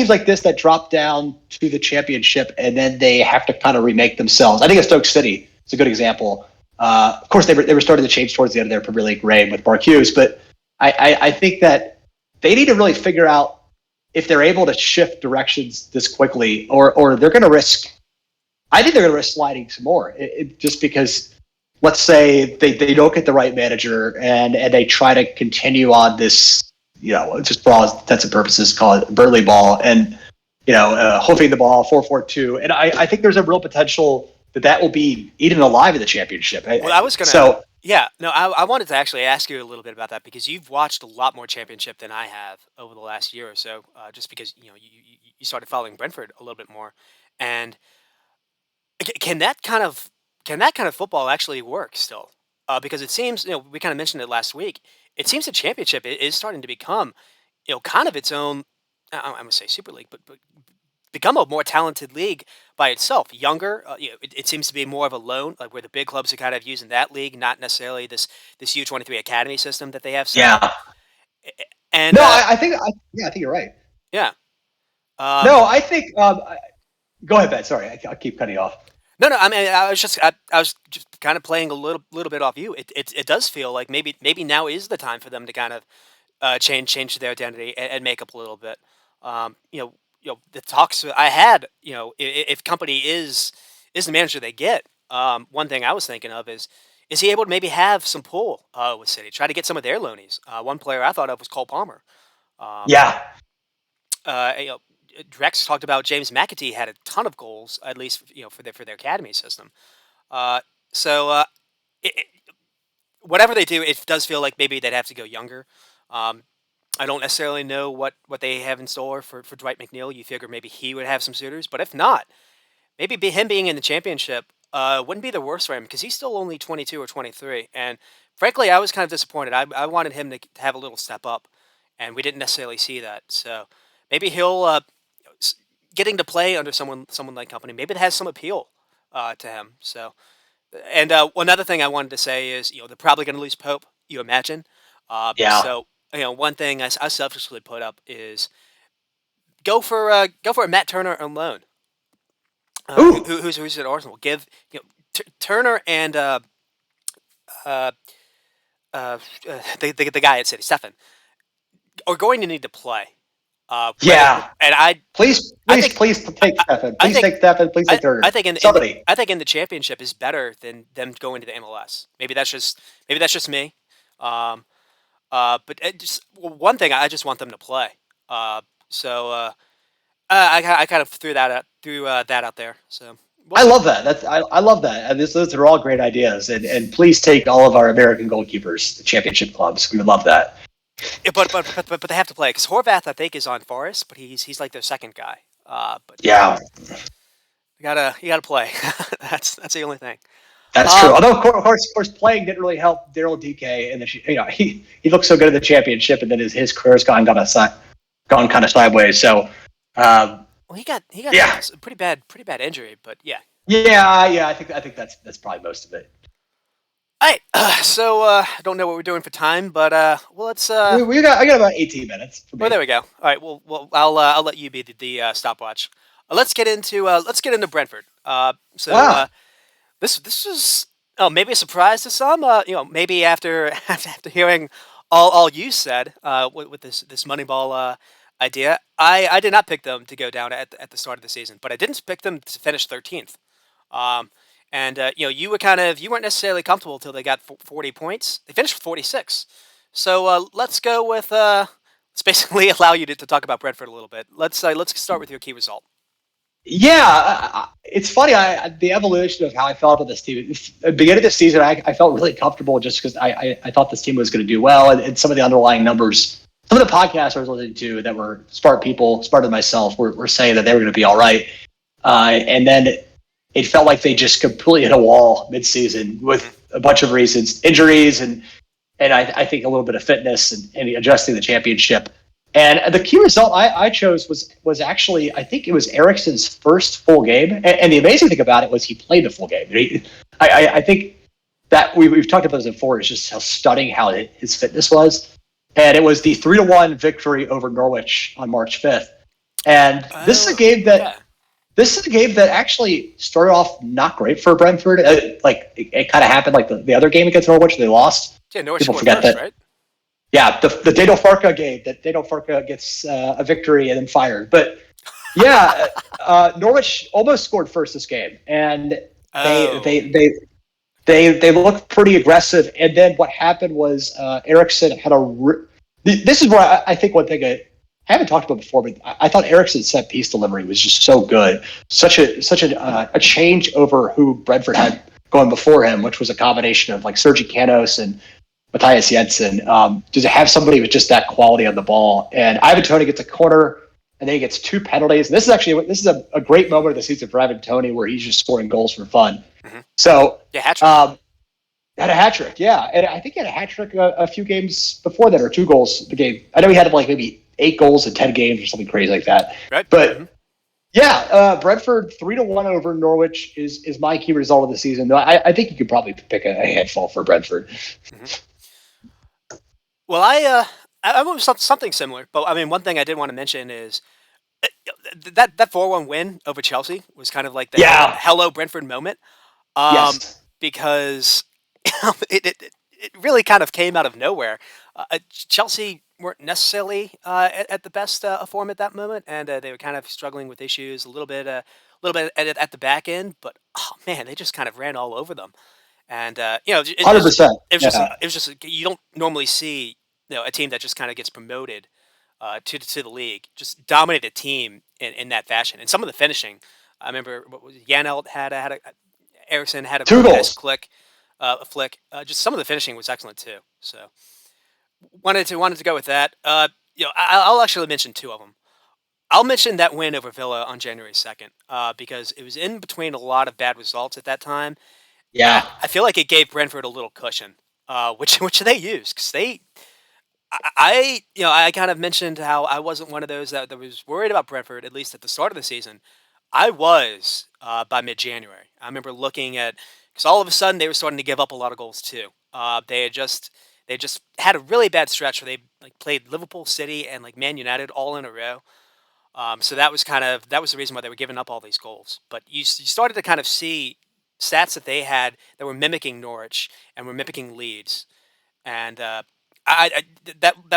like this that drop down to the championship and then they have to kind of remake themselves. I think it's Stoke City. It's a good example. Of course, they were starting to change towards the end of their Premier League reign with Mark Hughes, but I think that they need to really figure out if they're able to shift directions this quickly, or they're going to risk. I think they're going to risk sliding some more, just because. Let's say they don't get the right manager and they try to continue on this, just for all intents and purposes, call it Burnley ball, and hoofing the ball 4-4-2, and I think there's a real potential that will be eaten alive in the championship. Well, I was gonna. So Yeah, no, I wanted to actually ask you a little bit about that because you've watched a lot more championship than I have over the last year or so. Just because you started following Brentford a little bit more, and can that kind of football actually work still? Because it seems we kind of mentioned it last week. It seems the championship is starting to become kind of its own. I'm gonna say Super League, but become a more talented league by itself. Younger, it seems to be more of a loan, like where the big clubs are kind of using that league, not necessarily this U23 academy system that they have set up. yeah, And no, I think you're right. yeah, um, No, I think. Go ahead, Ben. Sorry, I'll keep cutting you off. no, no. I mean, I was just kind of playing a little bit off you. It does feel like maybe now is the time for them to kind of change their identity and make up a little bit. The talks I had, if company is the manager they get, one thing I was thinking of is he able to maybe have some pull with City, try to get some of their loanies. One player I thought of was Cole Palmer. Um, Yeah, uh, you know, Drex talked about James McAtee had a ton of goals, at least for their academy system. Uh, so it, it- whatever they do, it does feel like maybe they'd have to go younger. Um, I don't necessarily know what they have in store for Dwight McNeil. You figure maybe he would have some suitors, but if not, maybe him being in the championship wouldn't be the worst for him because he's still only 22 or 23. And frankly, I was kind of disappointed. I wanted him to have a little step up, and we didn't necessarily see that. So maybe he'll getting to play under someone like company. Maybe it has some appeal to him. So and one other thing I wanted to say is they're probably going to lose Pope. You imagine. yeah. So one thing I selfishly put up is go for a Matt Turner on loan. Ooh, Who's at Arsenal? Give Turner and uh, the guy at City, Stefan, are going to need to play. Whether yeah. and Please, I please, think please take I, Stefan. I Please think take Stefan. Please take I Turner. think Somebody. I think in the championship is better than them going to the MLS. Maybe that's just me. Um, But one thing, I just want them to play. Uh, so I kind of threw that out there. So we'll I see. love that. I love that. And those are all great ideas. And please take all of our American goalkeepers to championship clubs. We would love that. Yeah, but they have to play because Horvath I think is on Forest, but he's like their second guy. But Yeah, you gotta play. That's the only thing. that's true. Um, Although, of course, playing didn't really help Daryl DK, and he looked so good in the championship, and then his career's gone kind of sideways. So, um, well, he got hit yeah, with a pretty bad injury, but yeah. yeah. I think that's probably most of it. All right, so I don't know what we're doing for time, but well, let's. I got about 18 minutes for Well, me. there we go. All right, well, I'll let you be the stopwatch. Let's get into Brentford. Ah, This is maybe a surprise to some. Maybe after after hearing all you said with this Moneyball idea, I did not pick them to go down at the start of the season, but I didn't pick them to finish 13th. Um, and you weren't necessarily comfortable until they got 40 points. They finished with 46. So let's go with let's basically allow you to talk about Brentford a little bit. Let's start with your key result. yeah, it's funny. The evolution of how I felt about this team. At the beginning of the season, I felt really comfortable just because I thought this team was going to do well, and some of the underlying numbers, some of the podcasts I was listening to that were smart people, smarter than myself, were saying that they were going to be all right. And then it felt like they just completely hit a wall mid-season Hmm. with a bunch of reasons, injuries, and I think a little bit of fitness and adjusting the championship. And the key result I chose was actually, I think it was Eriksen's first full game. And the amazing thing about it was he played the full game. I think that we've talked about this before, is just how stunning how his fitness was. And it was the 3-1 victory over Norwich on March 5th. And Oh, okay. this is a game that actually started off not great for Brentford. It kind of happened like the other game against Norwich, they lost. Yeah, Norwich People scored forget first, that. right? Yeah, the Dado Farka game, that Dado Farka gets a victory and then fired. But yeah, Norwich almost scored first this game, and they Oh, they they they looked pretty aggressive. And then what happened was Eriksson had this is where I think one thing I haven't talked about before, but I thought Eriksson's set piece delivery was just so good, such a change over who Brentford had going before him, which was a combination of like Sergi Canos and Matthias Jensen. To have somebody with just that quality on the ball, and Ivan Toney gets a corner, and then he gets two penalties. And this is a great moment of the season for Ivan Toney, where he's just scoring goals for fun. hmm, So yeah, hat trick. um, had a hat trick, yeah, and I think he had a hat trick a few games before that, or two goals the game. I know he had like maybe 8 goals in 10 games or something crazy like that. Right? Hmm. But yeah, Brentford 3-1 over Norwich is my key result of the season. Though I think you could probably pick a handful for Brentford. Hmm. Well, I went with something similar, but I mean, one thing I did want to mention is uh, that 4-1 win over Chelsea was kind of like the Yeah. hello Brentford moment. Um, Yes. because it really kind of came out of nowhere. Chelsea weren't necessarily at the best form at that moment, and they were kind of struggling with issues a little bit at the back end. But oh man, they just kind of ran all over them, and 100%. Yeah. it was just you don't normally see a team that just kind of gets promoted to the league just dominate a team in that fashion, and some of the finishing. I remember what was Janelt had a Ericsson had a Two really nice goals. click, a flick. Just some of the finishing was excellent too. So wanted to go with that. I'll actually mention two of them. I'll mention that win over Villa on January 2nd because it was in between a lot of bad results at that time. Yeah. I feel like it gave Brentford a little cushion, which they used because I kind of mentioned how I wasn't one of those that was worried about Brentford at least at the start of the season. I was by mid-January. I remember looking at because all of a sudden they were starting to give up a lot of goals too. They just had a really bad stretch where they like played Liverpool, City, and like Man United all in a row. So that was the reason why they were giving up all these goals. But you started to kind of see stats that they had that were mimicking Norwich and were mimicking Leeds, and that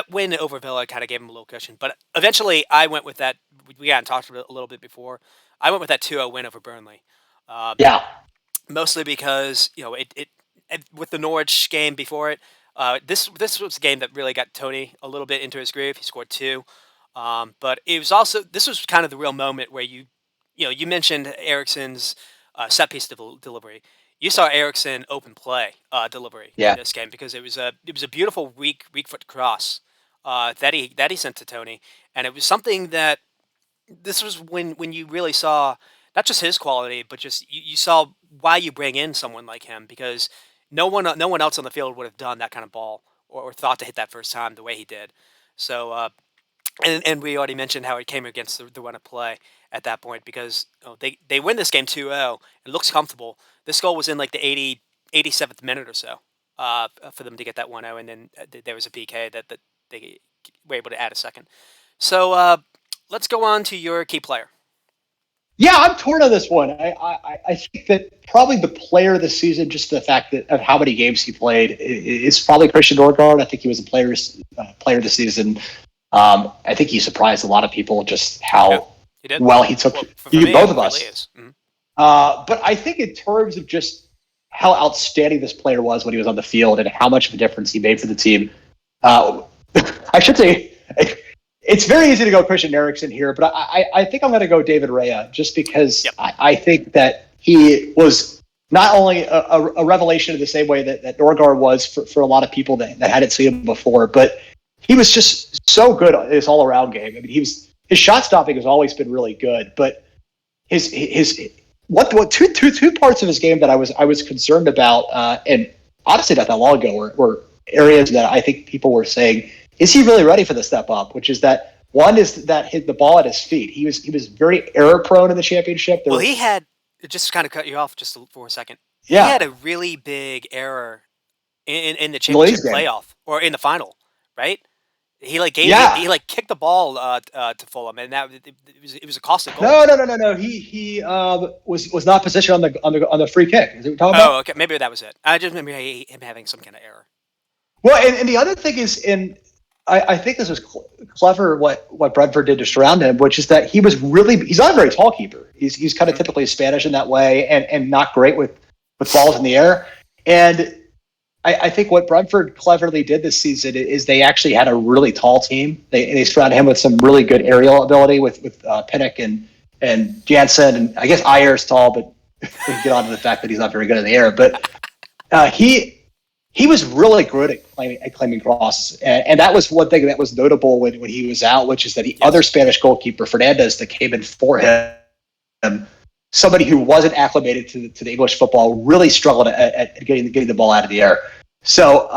win over Villa kind of gave them a little cushion. But eventually, I went with that. We hadn't talked about it a little bit before. I went with that 2-0 win over Burnley, uh, Yeah. mostly because with the Norwich game before it. This was a game that really got Tony a little bit into his groove. He scored two, but it was also this was kind of the real moment where you mentioned Ericsson's set piece delivery. You saw Ericsson open play delivery in Yeah. this game because it was a beautiful weak foot cross that he sent to Tony, and it was something that this was when you really saw not just his quality, but just you saw why you bring in someone like him because no one else on the field would have done that kind of ball or thought to hit that first time the way he did. So and we already mentioned how it came against the run of play at that point because they win this game 2-0. It looks comfortable. This goal was in like the 87th minute or so for them to get that 1-0, and then there was a PK that they were able to add a second. So let's go on to your key player. Yeah, I'm torn on this one. I think that probably the player of the season, just the fact that of how many games he played, is probably Christian Nordgaard. I think he was a player of the season. I think he surprised a lot of people just Yeah, how he did. well he took Well, for me, both of it really us. is. Mm-hmm. But I think in terms of just how outstanding this player was when he was on the field and how much of a difference he made for the team, uh, I should say it's very easy to go Christian Eriksen here, but I think I'm going to go David Raya just because Yep. I think that he was not only a revelation in the same way that Norgard was for a lot of people that hadn't seen him before, but he was just so good at his all-around game. I mean, his shot stopping has always been really good, but his what two parts of his game that I was concerned about, and honestly not that long ago were areas that I think people were saying, is he really ready for the step up? Which is that one is that hit the ball at his feet. He was very error prone in the championship. Well, he had just to kind of cut you off just for a second. He Yeah, had a really big error in the in the league's championship game. playoff or in the final, right? He Yeah. like kicked the ball to Fulham, and it was a costly goal. No. He was not positioned on the free kick. Is that what you're talking Oh, about? okay, maybe that was it. I just remember him having some kind of error. Well, and the other thing is, I think this was clever what Brentford did to surround him, which is that he's not a very tall keeper. He's kind of Mm-hmm. typically Spanish in that way, and not great with balls in the air. And I think what Brentford cleverly did this season is they actually had a really tall team. They surrounded him with some really good aerial ability with Pinnock and Jansen, and I guess Ayer's tall, but we can get on to the fact that he's not very good in the air. But he was really good at claiming crosses, and that was one thing that was notable when he was out, which is that the Yes. other Spanish goalkeeper, Fernandez, that came in for him, somebody who wasn't acclimated to the English football, really struggled at getting the ball out of the air. So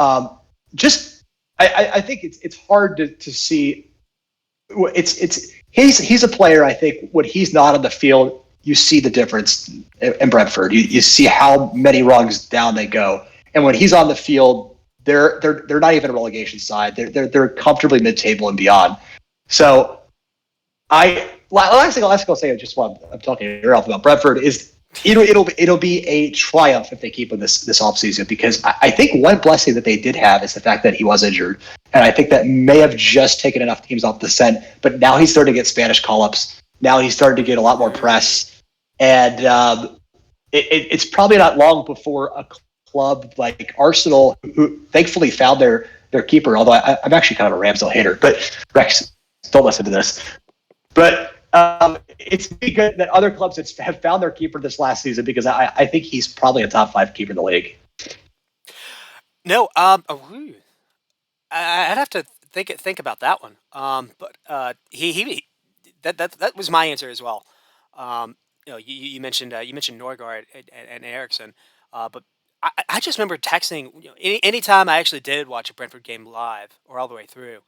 I think it's hard to see. He's a player. I think when he's not on the field, you see the difference in Brentford. You see how many rungs down they go, and when he's on the field, they're not even a relegation side. They're comfortably mid-table and beyond. So last thing I'll say, just while I'm talking to Ralph about Brentford, is it'll be a triumph if they keep him this offseason, because I think one blessing that they did have is the fact that he was injured, and I think that may have just taken enough teams off the scent. But now he's starting to get Spanish call-ups. Now he's starting to get a lot more press, and it's probably not long before a club like Arsenal, who thankfully found their keeper. Although I'm actually kind of a Ramsdale hater, but Rex, don't listen to this. But it's good that other clubs have found their keeper this last season, because I think he's probably a top 5 keeper in the league. No, I'd have to think about that one. But he that was my answer as well. You mentioned Norgard and Ericsson, but I just remember texting. Anytime I actually did watch a Brentford game live or all the way through,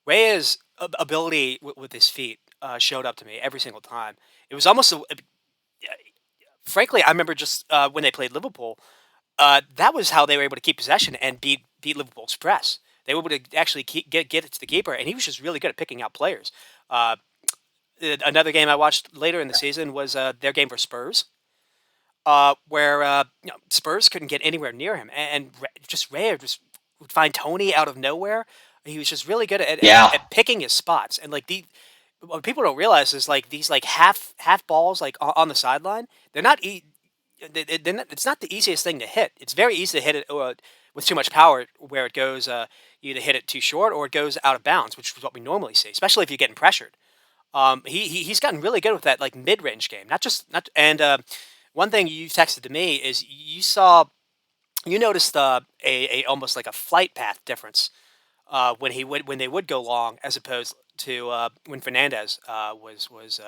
Raya's ability with his feet showed up to me every single time. It was almost, frankly, I remember just when they played Liverpool, that was how they were able to keep possession and beat Liverpool's press. They were able to actually get it to the keeper, and he was just really good at picking out players. Uh, Another game I watched later in the season was their game for Spurs, where Spurs couldn't get anywhere near him, and just Raya just would find Tony out of nowhere. He was just really good Yeah. at picking his spots, and like what people don't realize is like these like half balls like on the sideline. They're not. it's not the easiest thing to hit. It's very easy to hit it with too much power, where it goes you either hit it too short or it goes out of bounds, which is what we normally see, especially if you're getting pressured. He's gotten really good with that like mid range game. Not just not and one thing you texted to me is you noticed a almost like a flight path difference when they would go long as opposed to when Fernandez was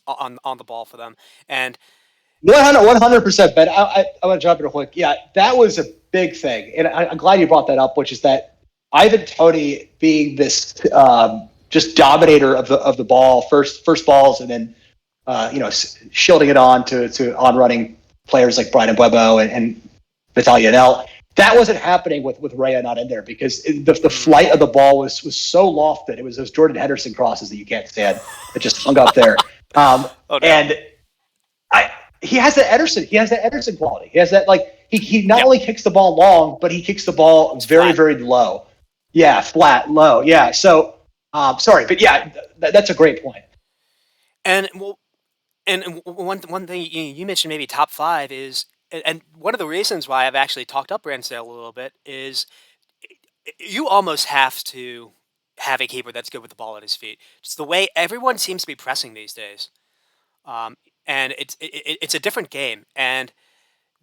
on the ball for them. And 100%. But I want to jump in real quick. Yeah, that was a big thing, and I'm glad you brought that up. Which is that Ivan Toney being this just dominator of the ball, first balls, and then shielding it on to on running players like Brian Mbeumo and Vitalia Nel. That wasn't happening with Raya not in there because the flight of the ball was so lofted. It was those Jordan Henderson crosses that you can't stand that just hung up there. oh no. And he has that Ederson. He has that Ederson quality. He has that he not Yep. only kicks the ball long, but he kicks the ball very flat. very low. Yeah, flat, low. Yeah. So sorry, but yeah, that's a great point. And well, and one thing you mentioned maybe top five is, and one of the reasons why I've actually talked up Ramsdale a little bit is you almost have to have a keeper that's good with the ball at his feet. Just the way everyone seems to be pressing these days, and it's a different game, and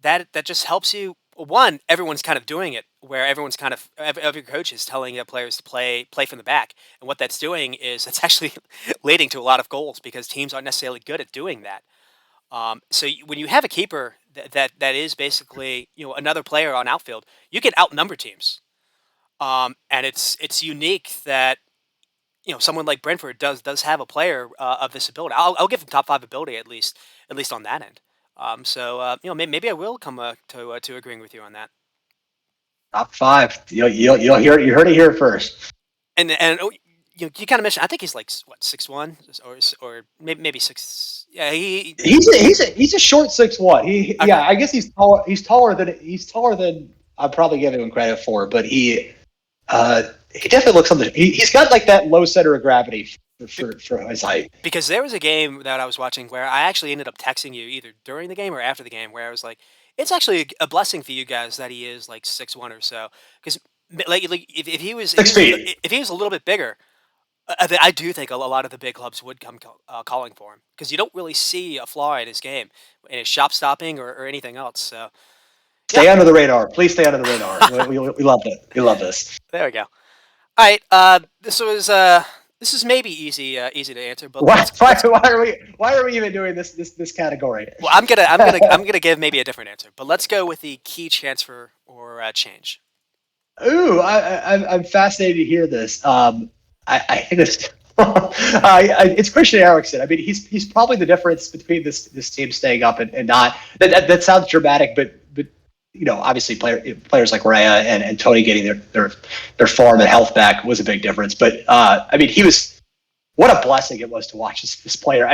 that just helps you. One, everyone's kind of doing it, where everyone's kind of every coach is telling their players to play from the back, and what that's doing is it's actually leading to a lot of goals because teams aren't necessarily good at doing that. When you have a keeper that is basically another player on outfield, you can outnumber teams. And it's unique that someone like Brentford does have a player of this ability. I'll give him top five ability at least on that end. Maybe I will come to agreeing with you on that. Top five. You'll hear it. You heard it here first. And you kind of mentioned. I think he's like what 6'1" or maybe six. Yeah, He's a short 6'1". okay. Yeah, I guess he's taller. He's taller than I'm probably giving him credit for, but he definitely looks something. He's got like that low center of gravity for his height. Because there was a game that I was watching where I actually ended up texting you either during the game or after the game, where I was like, "It's actually a blessing for you guys that he is like 6'1" or so." Because like if he was 6 feet. if he was a little bit bigger, I do think a lot of the big clubs would come calling for him because you don't really see a flaw in his game, in his shop stopping or anything else. So yeah, Stay under the radar. Please stay under the radar. We love it. We love this. there we go. All right, this is maybe easy to answer, but Why, why are we even doing this category? well, I'm gonna give maybe a different answer, but let's go with the key transfer or change. Ooh, I'm fascinated to hear this. I think it's it's Christian Eriksen. I mean, he's probably the difference between this team staying up and not. That sounds dramatic, but obviously players like Raya and Tony getting their form and health back was a big difference. But I mean, what a blessing it was to watch this player.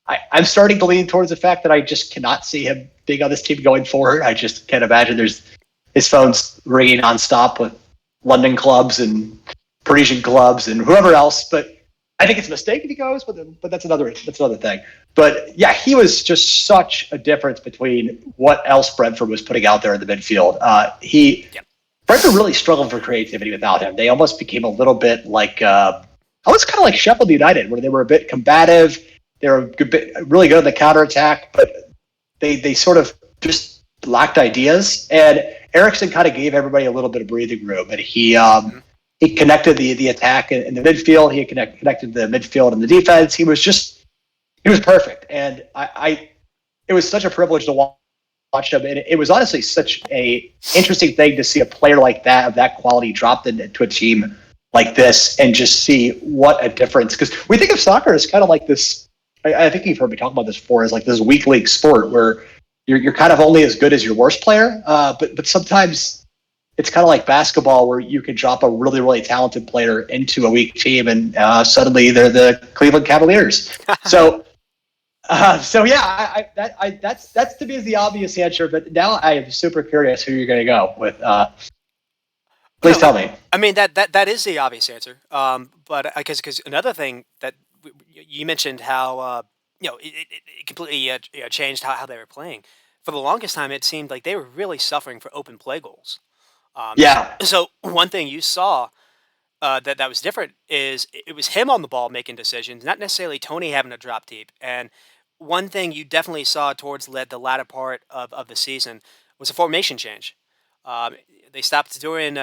I'm starting to lean towards the fact that I just cannot see him being on this team going forward. I just can't imagine. His phone's ringing nonstop with London clubs and Parisian clubs and whoever else. But I think it's a mistake if he goes, but that's another thing. But yeah, he was just such a difference between what else Brentford was putting out there in the midfield. Yep. Brentford really struggled for creativity without him. They almost became a little bit like almost kind of like Sheffield United, where they were a bit combative. They were really good on the counterattack, but they sort of just lacked ideas. And Ericsson kind of gave everybody a little bit of breathing room, and he connected the attack in the midfield. He connected the midfield and the defense. He was perfect, and it was such a privilege to watch him. And it was honestly such a interesting thing to see a player like that of that quality dropped into a team like this and just see what a difference. Because we think of soccer as kind of like this. I think you've heard me talk about this before, as like this weak league sport where you're kind of only as good as your worst player. But sometimes it's kind of like basketball where you can drop a really, really talented player into a weak team and suddenly they're the Cleveland Cavaliers. So yeah, that's to me is the obvious answer. But now I am super curious who you're going to go with. Please tell me. I mean that is the obvious answer. But because another thing that you mentioned how it completely changed how they were playing. for the longest time, it seemed like they were really suffering for open play goals. Yeah, So one thing you saw that was different is it was him on the ball making decisions, not necessarily Tony having to drop deep. And one thing you definitely saw towards the latter part of the season was a formation change. Um, they stopped doing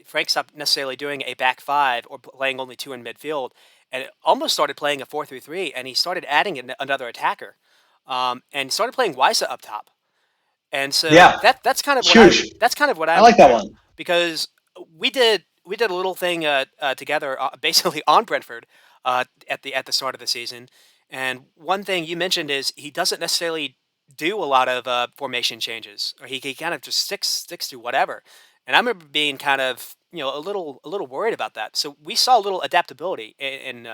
Frank stopped necessarily doing a back five or playing only two in midfield, and it almost started playing a 4-3-3. And he started adding another attacker, and started playing Wisa up top. And so yeah, that's kind of it's what I huge. that's kind of what I I would like that do, one. because we did a little thing together, basically on Brentford, at the start of the season. And one thing you mentioned is he doesn't necessarily do a lot of formation changes, or he kind of just sticks to whatever. And I remember being kind of, a little worried about that. So we saw a little adaptability in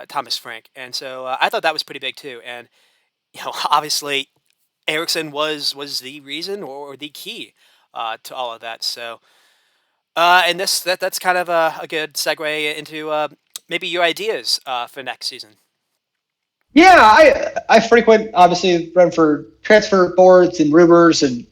Thomas Frank, and so I thought that was pretty big too. And obviously Ericsson was the reason or the key to all of that. So, and that's kind of a good segue into maybe your ideas for next season. Yeah, I frequent obviously Brentford transfer boards and rumors and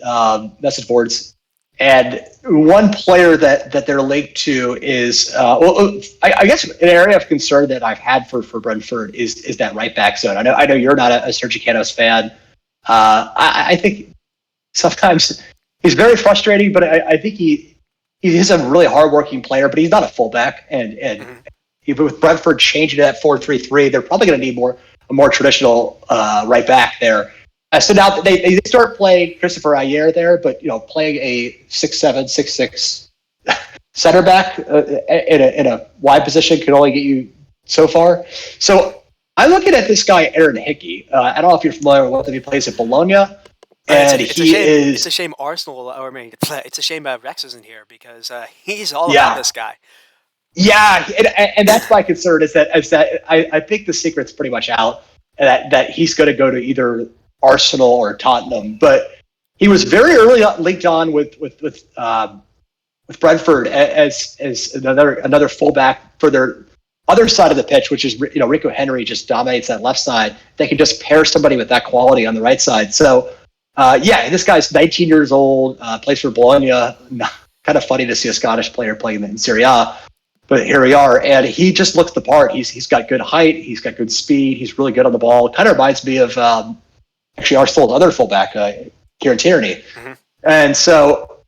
message boards, and one player that they're linked to is I guess an area of concern that I've had for Brentford is that right back zone. I know you're not a Sergio Canos fan. I think sometimes he's very frustrating, but I think he is a really hardworking player, but he's not a fullback. And Hmm. even with Brentford changing to that 4-3-3, they're probably going to need a more traditional right back there. So now they start playing Christopher Ayer there, but playing a 6'7", 6'6" center back in a wide position can only get you so far. So I'm looking at this guy Aaron Hickey. I don't know if you're familiar with him. He plays at Bologna, It's and a it's a he shame it's a is shame Arsenal, or I mean, it's a shame Rex isn't here, because he's all about yeah. this guy. Yeah, and that's my concern is that I think the secret's pretty much out that he's going to go to either Arsenal or Tottenham. But he was very early linked on with Brentford as another fullback for their other side of the pitch, which is Rico Henry just dominates that left side. They can just pair somebody with that quality on the right side. So yeah, this guy's 19 years old, plays for Bologna. Kind of funny to see a Scottish player playing in Serie A. But here we are, and he just looks the part. He's got good height, he's got good speed, he's really good on the ball. Kind of reminds me of actually Arsenal's other fullback, Kieran Tierney. Hmm. And so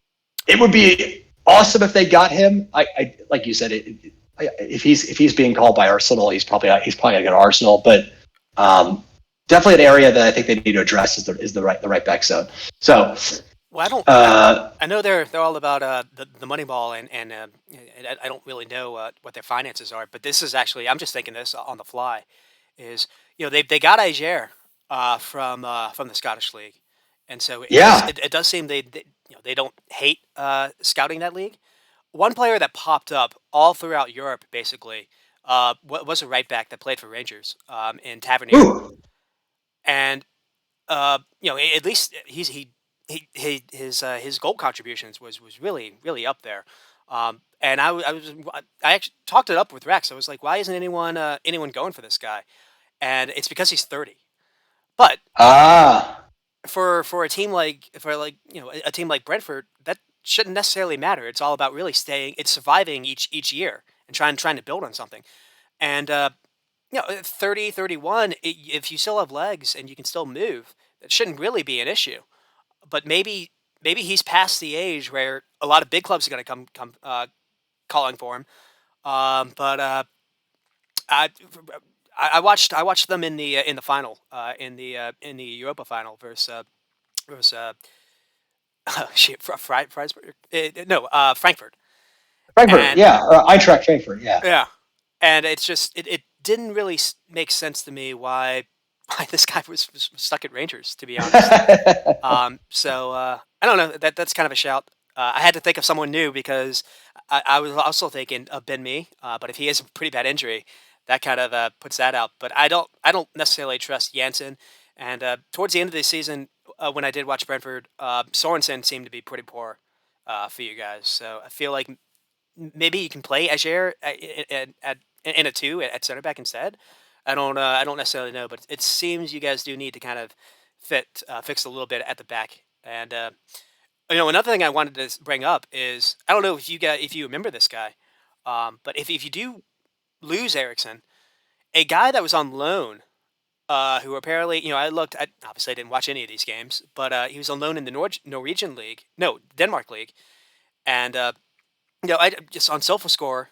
it would be awesome if they got him. I like you said, if he's being called by Arsenal, he's probably gonna go to Arsenal. But definitely an area that I think they need to address is the right back zone. So Well, I don't. uh, I know they're all about the money ball, and I don't really know what their finances are. But this is actually, I'm just thinking this on the fly. Is they got Ager from the Scottish League, and so yeah, it does seem they don't hate scouting that league. One player that popped up all throughout Europe, basically, was a right back that played for Rangers, in Tavernier. ooh, And at least his goal contributions was really up there. And I actually talked it up with Rex. I was like, why isn't anyone going for this guy? And it's because he's 30. But ah, for a team like a team like Brentford, that shouldn't necessarily matter. It's all about really it's surviving each year and trying to build on something. And 30, 31, if you still have legs and you can still move, that shouldn't really be an issue. But maybe he's past the age where a lot of big clubs are going to come calling for him. But I, I watched them in the final, in the Europa final versus Freisberg, no, Frankfurt. Frankfurt, And yeah, or Eintracht Frankfurt, yeah. yeah, and it's just it didn't really make sense to me why this guy was stuck at Rangers, to be honest. So I don't know. That's kind of a shout. I had to think of someone new, because I was also thinking of Ben Mee, but if he has a pretty bad injury, that kind of puts that out. But I don't necessarily trust Jansen. And towards the end of the season, when I did watch Brentford, Sorensen seemed to be pretty poor for you guys. So I feel like maybe you can play Ager in a two at center back instead. I don't necessarily know, but it seems you guys do need to kind of fixed a little bit at the back. And another thing I wanted to bring up is I don't know if you remember this guy, but if you do lose Eriksson, a guy that was on loan, who apparently, I obviously didn't watch any of these games, but he was on loan in the Norwegian league, no, Denmark league, and I just on SofaScore,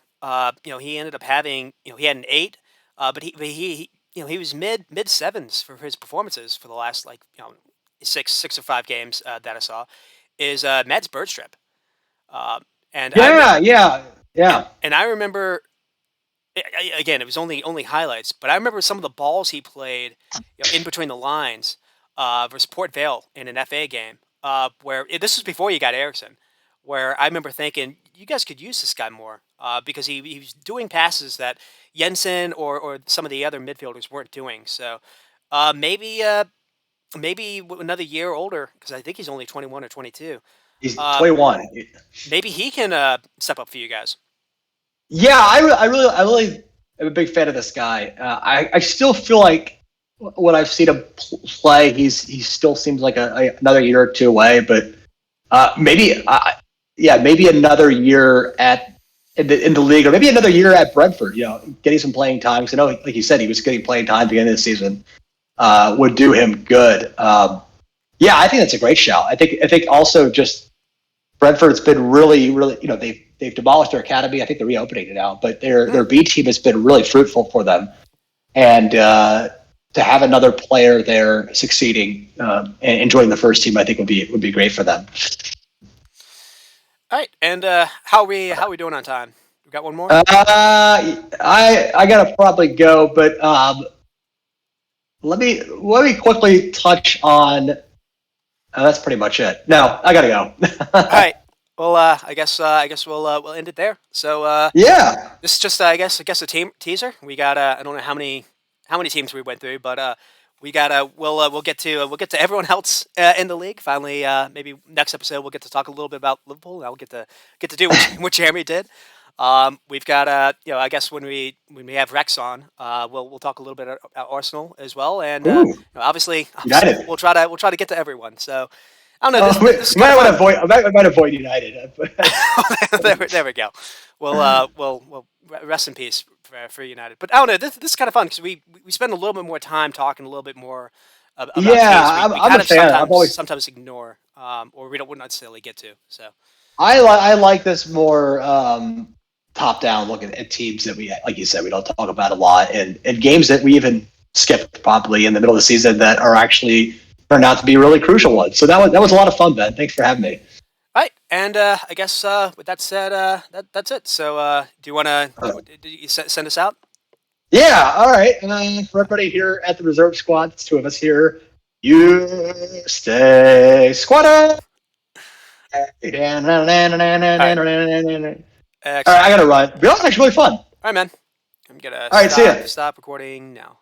he ended up having, he had an 8, but he was mid sevens for his performances for the last like six or 5 games that I saw, is Mads Bergstrip, uh, and I remember, Yeah, yeah, yeah. and I remember again, it was only highlights, but I remember some of the balls he played, in between the lines, versus Port Vale in an FA game, where this was before you got Eriksson, where I remember thinking you guys could use this guy more, because he was doing passes that Jensen or some of the other midfielders weren't doing. So maybe another year older, because I think he's only 21 or 22. He's Uh, 21. maybe he can step up for you guys. Yeah, I really am a big fan of this guy. I still feel like when I've seen him play, he still seems like another year or two away. But maybe another year in the league, or maybe another year at Brentford. Getting some playing time. Because I know, like you said, he was getting playing time at the beginning of the season. Would do him good. Yeah, I think that's a great shout. I think also just Brentford's been really, really, they've demolished their academy. I think they're reopening it now, but their B team has been really fruitful for them, and to have another player there succeeding, and joining the first team, I think would be great for them. All right, and how we doing on time? We got one more. I gotta probably go, but let me quickly touch on. That's pretty much it. No, I gotta go. All right. Well, I guess we'll end it there. So Yeah. this is just I guess a teaser. We got I don't know how many teams we went through, but we got we'll get to everyone else in the league. Finally, maybe next episode we'll get to talk a little bit about Liverpool. I'll get to do what Jeremy did. We've got I guess when we have Rex on, we'll talk a little bit about Arsenal as well, and Ooh, obviously United. we'll try to get to everyone. So I don't know. Oh, This is we kind might of want to fun. avoid. I might avoid United. there we go. Well, rest in peace for United. But I don't know. This is kind of fun because we spend a little bit more time talking a little bit more about teams Yeah, we I'm kind a of fan. I've always sometimes ignore, or we don't wouldn't necessarily get to. So I like this more top down look at teams that we, like you said, we don't talk about a lot, and games that we even skipped probably in the middle of the season that are actually turned out to be really crucial ones. So that was a lot of fun, Ben. Thanks for having me. all right, and I guess with that said, that's it. So do you want to send us out? Yeah, all right. For everybody here at the reserve squad, it's two of us here. You stay squatter. All All right, right, I excellent. gotta run. But that was actually really fun. All All right, man. I'm gonna right, see ya. stop recording now.